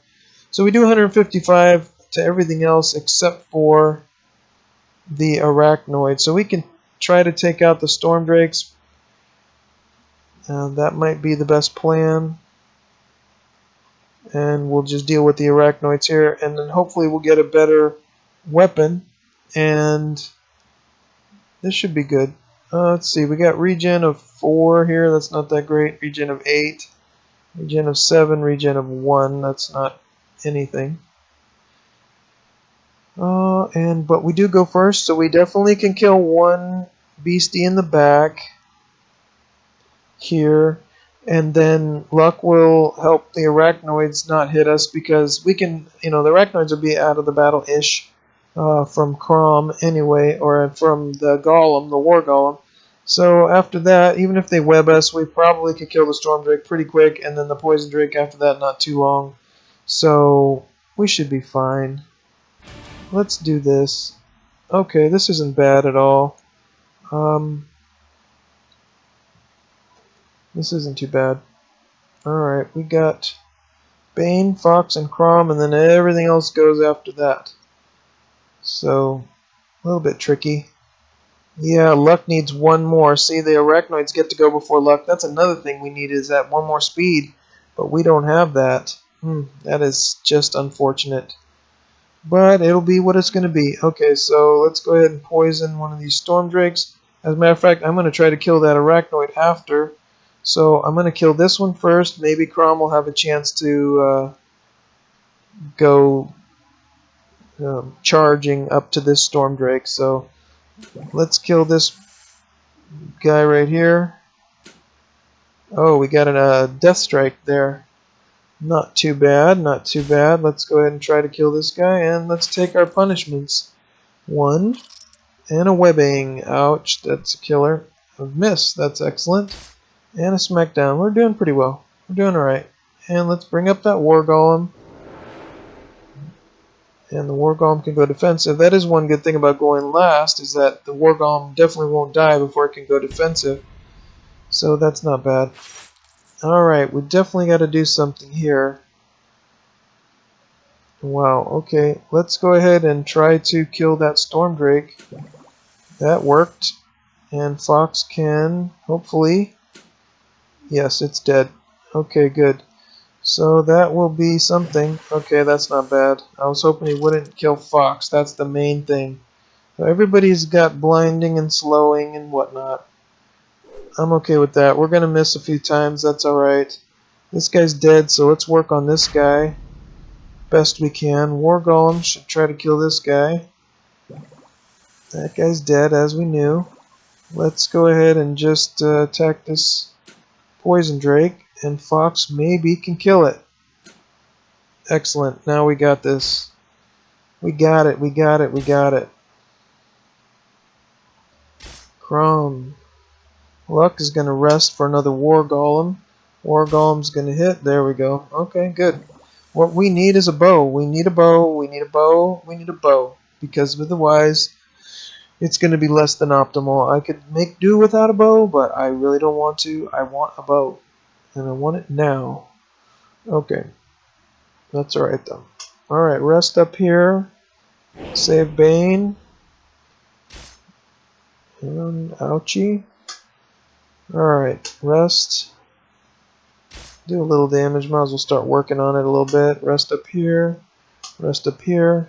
So we do 155 to everything else except for the arachnoid. So we can try to take out the storm drakes. That might be the best plan. And we'll just deal with the arachnoids here, and then hopefully we'll get a better weapon, and this should be good. Let's see, we got regen of 4 here, that's not that great. Regen of 8, regen of 7, regen of 1, that's not anything. But we do go first, so we definitely can kill one beastie in the back here, and then luck will help the arachnoids not hit us, because we can, the arachnoids will be out of the battle-ish from Crom anyway, or from the golem, the war golem. So after that, even if they web us, we probably could kill the storm drake pretty quick, and then the poison drake after that not too long. So we should be fine. Let's do this. Okay, this isn't bad at all. This isn't too bad. Alright, we got Bane, Fox, and Crom, and then everything else goes after that. So, a little bit tricky. Yeah, Luck needs one more. See, the Arachnoids get to go before Luck. That's another thing we need is that one more speed, but we don't have that. That is just unfortunate. But it'll be what it's going to be. Okay, so let's go ahead and poison one of these Storm Drakes. As a matter of fact, I'm going to try to kill that Arachnoid after. So I'm going to kill this one first. Maybe Crom will have a chance to go charging up to this Storm Drake. So let's kill this guy right here. Oh, we got a Death Strike there. Not too bad, not too bad. Let's go ahead and try to kill this guy, and let's take our punishments. 1, and a webbing. Ouch, that's a killer. A miss, that's excellent. And a smackdown. We're doing pretty well. We're doing alright. And let's bring up that War Golem. And the War Golem can go defensive. That is one good thing about going last, is that the War Golem definitely won't die before it can go defensive. So that's not bad. Alright, we definitely got to do something here. Wow, okay. Let's go ahead and try to kill that Storm Drake. That worked. And Fox can, hopefully... Yes, it's dead. Okay, good. So that will be something. Okay, that's not bad. I was hoping he wouldn't kill Fox. That's the main thing. So everybody's got blinding and slowing and whatnot. I'm okay with that. We're going to miss a few times. That's alright. This guy's dead, so let's work on this guy best we can. War Golem should try to kill this guy. That guy's dead, as we knew. Let's go ahead and just attack this Poison Drake, and Fox maybe can kill it. Excellent. Now we got this. We got it. We got it. We got it. Crom. Luck is going to rest for another War Golem. War Golem's going to hit. There we go. Okay, good. What we need is a bow. We need a bow. We need a bow. We need a bow. Because otherwise, it's going to be less than optimal. I could make do without a bow, but I really don't want to. I want a bow. And I want it now. Okay. That's alright, though. Alright, rest up here. Save Bane. And ouchie. Alright, rest. Do a little damage. Might as well start working on it a little bit. Rest up here. Rest up here.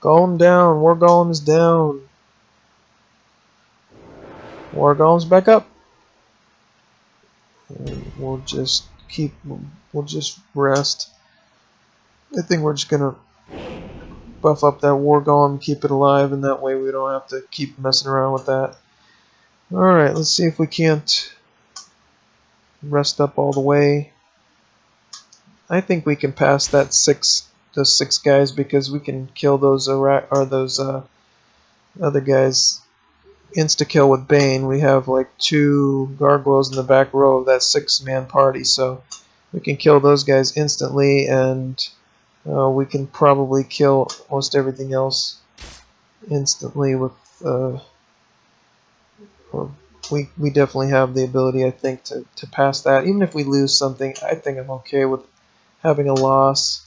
Golem down. War Golem is down. War Golem's back up. And we'll just rest. I think we're just gonna buff up that War Golem, keep it alive, and that way we don't have to keep messing around with that. Alright, let's see if we can't rest up all the way. I think we can pass that those six guys, because we can kill those other guys insta-kill with Bane. We have like 2 gargoyles in the back row of that 6-man party, so we can kill those guys instantly, and we can probably kill most everything else instantly with we definitely have the ability, I think, to pass that. Even if we lose something, I think I'm okay with having a loss.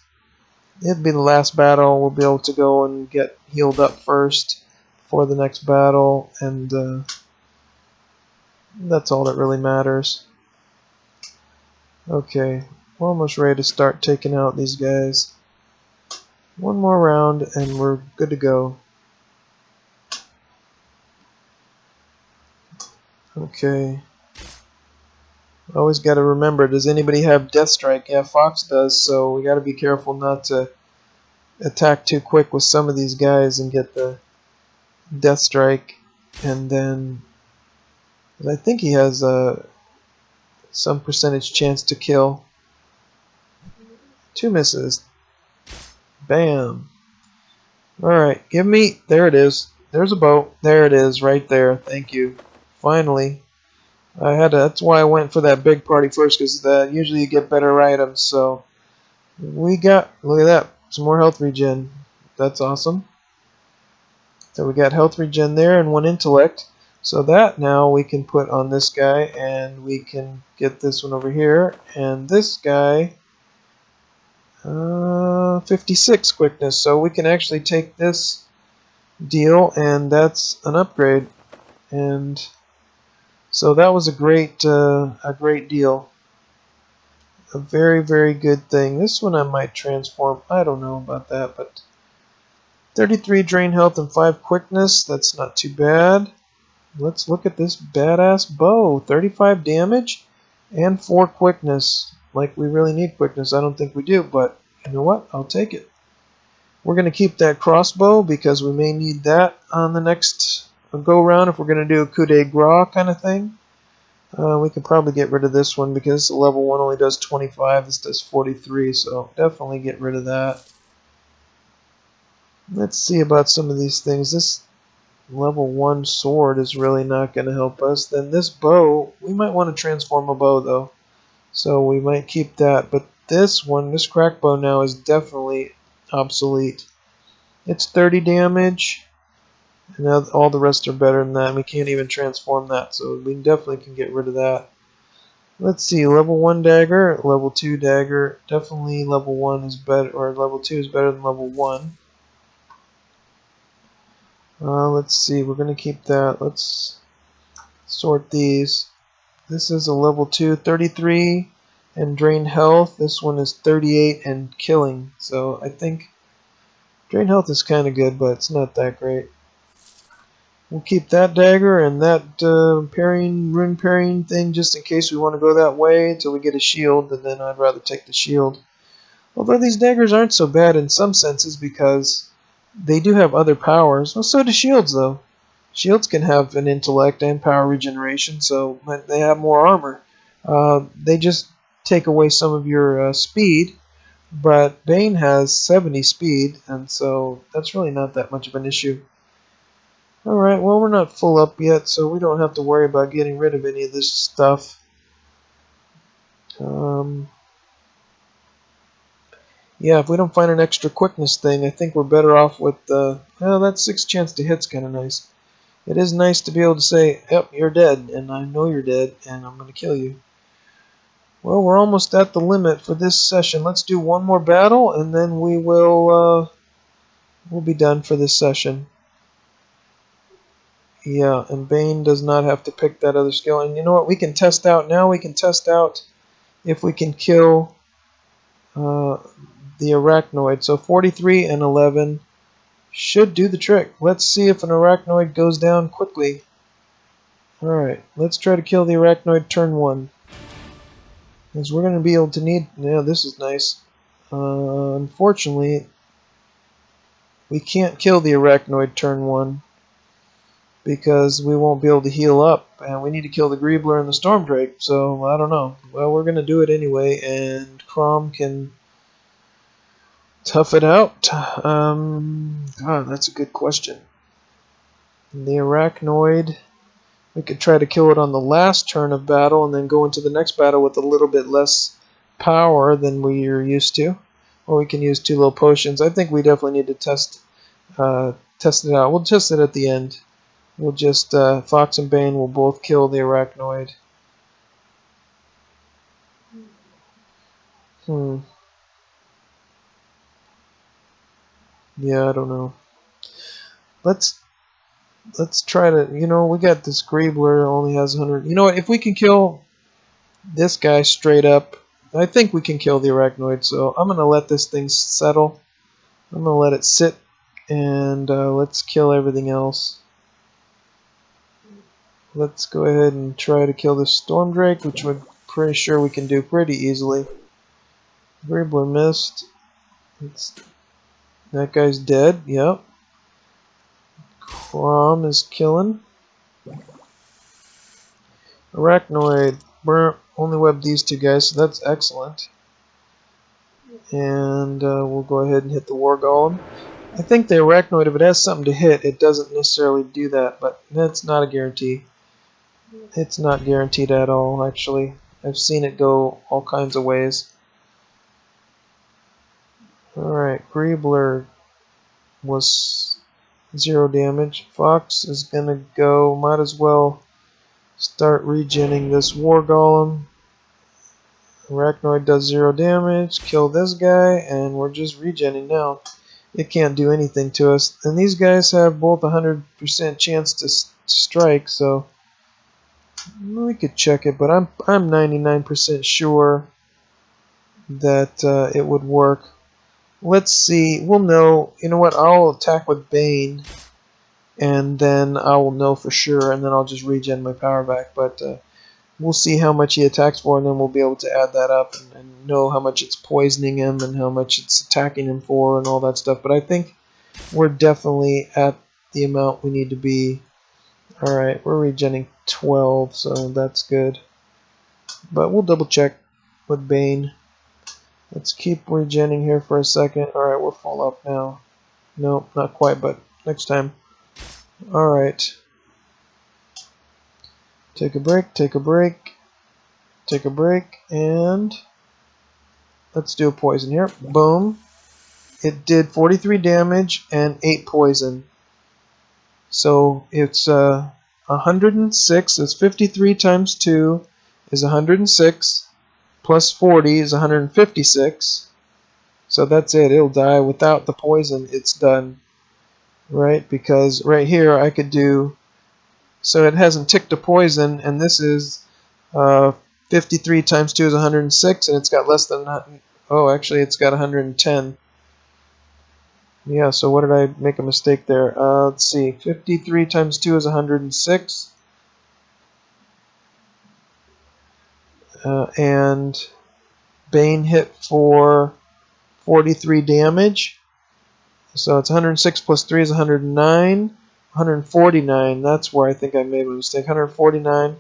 It'll be the last battle. We'll be able to go and get healed up first for the next battle, and that's all that really matters. Okay, we're almost ready to start taking out these guys. One more round and we're good to go. Okay. Always got to remember, does anybody have Death Strike? Yeah, Fox does, so we got to be careful not to attack too quick with some of these guys and get the Death Strike. And then I think he has some percentage chance to kill. 2 misses. Bam. Alright, give me... There it is. There's a boat. There it is, right there. Thank you. Finally. That's why I went for that big party first, because usually you get better items. So we got, look at that, some more health regen. That's awesome. So we got health regen there and 1 intellect. So that now we can put on this guy, and we can get this one over here. And this guy, 56 quickness. So we can actually take this deal, and that's an upgrade. And so that was a great deal. A very, very good thing. This one I might transform. I don't know about that, but 33 drain health and 5 quickness. That's not too bad. Let's look at this badass bow. 35 damage and 4 quickness. Like, we really need quickness. I don't think we do, but you know what? I'll take it. We're going to keep that crossbow because we may need that on the next go round if we're going to do a coup de grace kind of thing. We could probably get rid of this one because level 1 only does 25. This does 43, so definitely get rid of that. Let's see about some of these things. This level 1 sword is really not going to help us. Then this bow, we might want to transform a bow though. So we might keep that. But this one, this crack bow now is definitely obsolete. It's 30 damage. And now all the rest are better than that. And we can't even transform that. So we definitely can get rid of that. Let's see, level 1 dagger, level 2 dagger. Definitely level 1 is better, or level 2 is better than level 1. Let's see, we're going to keep that. Let's sort these. This is a level 2, 33 and drain health. This one is 38 and killing. So I think drain health is kind of good, but it's not that great. We'll keep that dagger and that rune parrying thing just in case we want to go that way until we get a shield, and then I'd rather take the shield. Although these daggers aren't so bad in some senses because they do have other powers. Well, so do shields, though. Shields can have an intellect and power regeneration, so they have more armor. They just take away some of your speed, but Bane has 70 speed, and so that's really not that much of an issue. Alright, well, we're not full up yet, so we don't have to worry about getting rid of any of this stuff. Yeah, if we don't find an extra quickness thing, I think we're better off with that 6 chance to hit's kind of nice. It is nice to be able to say, yep, you're dead, and I know you're dead, and I'm going to kill you. Well, we're almost at the limit for this session. Let's do one more battle, and then we'll be done for this session. Yeah, and Bane does not have to pick that other skill. And you know what? We can test out now. We can test out if we can kill the arachnoid. So 43 and 11 should do the trick. Let's see if an arachnoid goes down quickly. Alright, let's try to kill the arachnoid turn 1. Because we're going to be able to need... Yeah, this is nice. Unfortunately, we can't kill the arachnoid turn 1. Because we won't be able to heal up. And we need to kill the Greebler and the Stormdrake. So, I don't know. Well, we're going to do it anyway. And Crom can tough it out. God, that's a good question. The arachnoid... We could try to kill it on the last turn of battle and then go into the next battle with a little bit less power than we are used to. Or we can use 2 little potions. I think we definitely need to test it out. We'll test it at the end. We'll just, Fox and Bane will both kill the arachnoid. Yeah, I don't know. Let's try to, we got this Greebler only has 100. You know what, if we can kill this guy straight up, I think we can kill the arachnoid, so I'm going to let this thing settle. I'm going to let it sit, and let's kill everything else. Let's go ahead and try to kill this Stormdrake, which we're pretty sure we can do pretty easily. Greebler missed. That guy's dead, yep. Crom is killing. Arachnoid, only web these 2 guys, so that's excellent. And we'll go ahead and hit the War Golem. I think the arachnoid, if it has something to hit, it doesn't necessarily do that, but that's not a guarantee. It's not guaranteed at all, actually. I've seen it go all kinds of ways. Alright, Greebler was 0 damage. Fox is gonna go. Might as well start regenning this war golem. Arachnoid does 0 damage. Kill this guy, and we're just regenning now. It can't do anything to us. And these guys have both 100% chance to strike, so we could check it. But I'm 99% sure that it would work. Let's see. We'll know. You know what? I'll attack with Bane, and then I will know for sure, and then I'll just regen my power back. But we'll see how much he attacks for, and then we'll be able to add that up and know how much it's poisoning him and how much it's attacking him for and all that stuff. But I think we're definitely at the amount we need to be. Alright, we're regenning 12, so that's good. But we'll double check with Bane. Let's keep regenning here for a second. Alright, we're full up now. No, not quite, but next time. Alright. Take a break, take a break, take a break, and let's do a poison here. Boom. It did 43 damage and 8 poison. So it's 106. It's 53 times 2 is 106. Plus 40 is 156. So that's it. It'll die without the poison. It's done. Right? Because right here I could do... So it hasn't ticked a poison, and this is 53 times 2 is 106, and it's got less than... Oh, actually it's got 110. Yeah, so what did I make a mistake there? Let's see. 53 times 2 is 106. And Bane hit for 43 damage. So it's 106 plus 3 is 109. 149, that's where I think I made a mistake. 149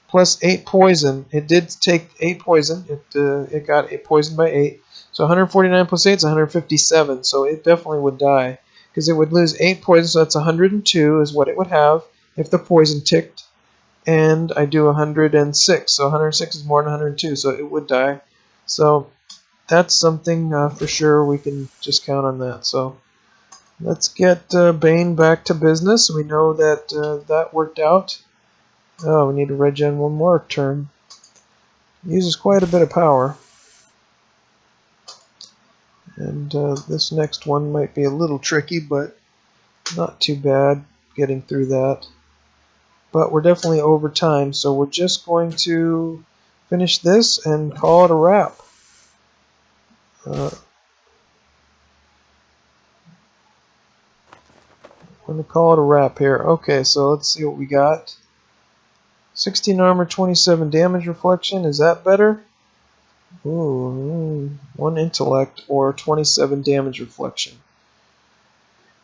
plus 8 poison. It did take 8 poison. It got 8 poison by 8. So 149 plus 8 is 157. So it definitely would die. Because it would lose 8 poison, so that's 102 is what it would have if the poison ticked. And I do 106. So 106 is more than 102, so it would die. So that's something for sure. We can just count on that. So let's get Bane back to business. We know that that worked out. Oh, we need to regen one more turn. Uses quite a bit of power. And this next one might be a little tricky, but not too bad getting through that. But we're definitely over time, so we're just going to finish this and call it a wrap. I'm going to call it a wrap here. Okay, so let's see what we got. 16 armor, 27 damage reflection. Is that better? Ooh, 1 intellect or 27 damage reflection.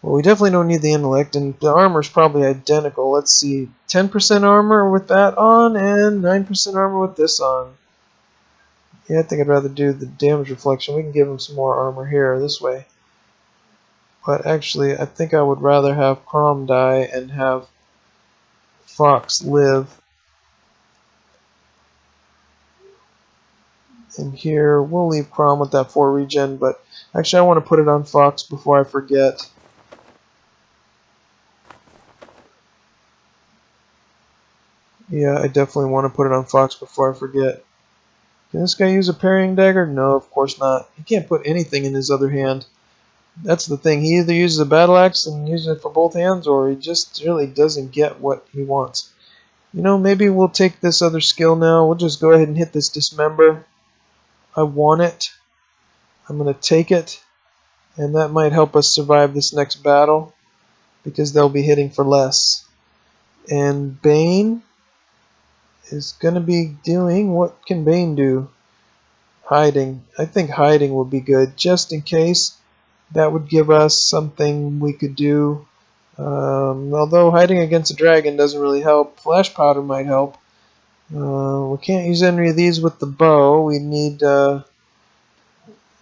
Well, we definitely don't need the intellect, and the armor is probably identical. Let's see, 10% armor with that on, and 9% armor with this on. Yeah, I think I'd rather do the damage reflection. We can give him some more armor here, this way. But actually, I think I would rather have Crom die and have Fox live. And here, we'll leave Crom with that 4 regen, but actually I want to put it on Fox before I forget. Yeah, I definitely want to put it on Fox before I forget. Can this guy use a parrying dagger? No, of course not. He can't put anything in his other hand. That's the thing. He either uses a battle axe and uses it for both hands, or he just really doesn't get what he wants. You know, maybe we'll take this other skill now. We'll just go ahead and hit this dismember. I want it. I'm going to take it. And that might help us survive this next battle, because they'll be hitting for less. And Bane is going to be doing... What can Bane do? Hiding. I think hiding would be good, just in case. That would give us something we could do. Although hiding against a dragon doesn't really help. Flash powder might help. We can't use any of these with the bow. We need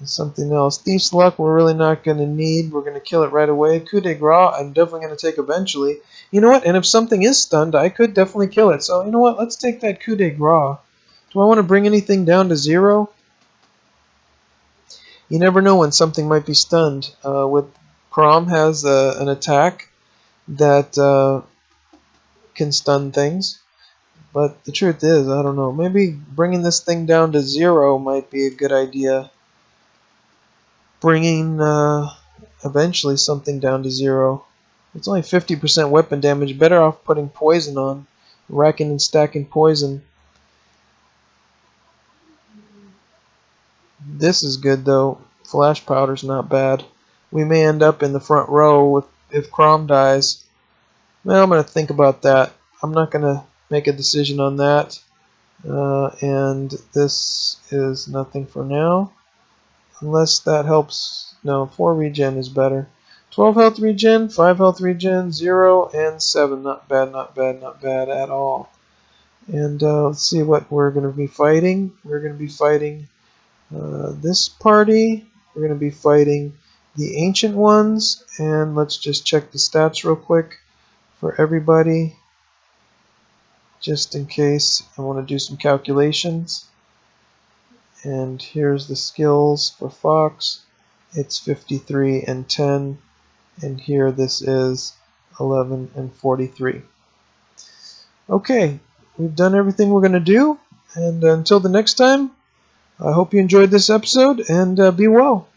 something else. Thief's Luck we're really not going to need. We're going to kill it right away. Coup de grace I'm definitely going to take eventually. You know what? And if something is stunned, I could definitely kill it. So you know what? Let's take that coup de grace. Do I want to bring anything down to 0? You never know when something might be stunned. With Crom has an attack that can stun things. But the truth is, I don't know. Maybe bringing this thing down to 0 might be a good idea. Bringing eventually something down to 0. It's only 50% weapon damage. Better off putting poison on. Racking and stacking poison. This is good though. Flash powder's not bad. We may end up in the front row if Crom dies. Well, I'm going to think about that. I'm not going to make a decision on that. And this is nothing for now. Unless that helps. No, 4 regen is better. 12 health regen, 5 health regen, 0, and 7. Not bad, not bad, not bad at all. And let's see what we're going to be fighting. We're going to be fighting this party. We're going to be fighting the Ancient Ones. And let's just check the stats real quick for everybody, just in case I want to do some calculations. And here's the skills for Fox. It's 53 and 10. And here this is 11 and 43. Okay, we've done everything we're going to do. And until the next time, I hope you enjoyed this episode, and be well.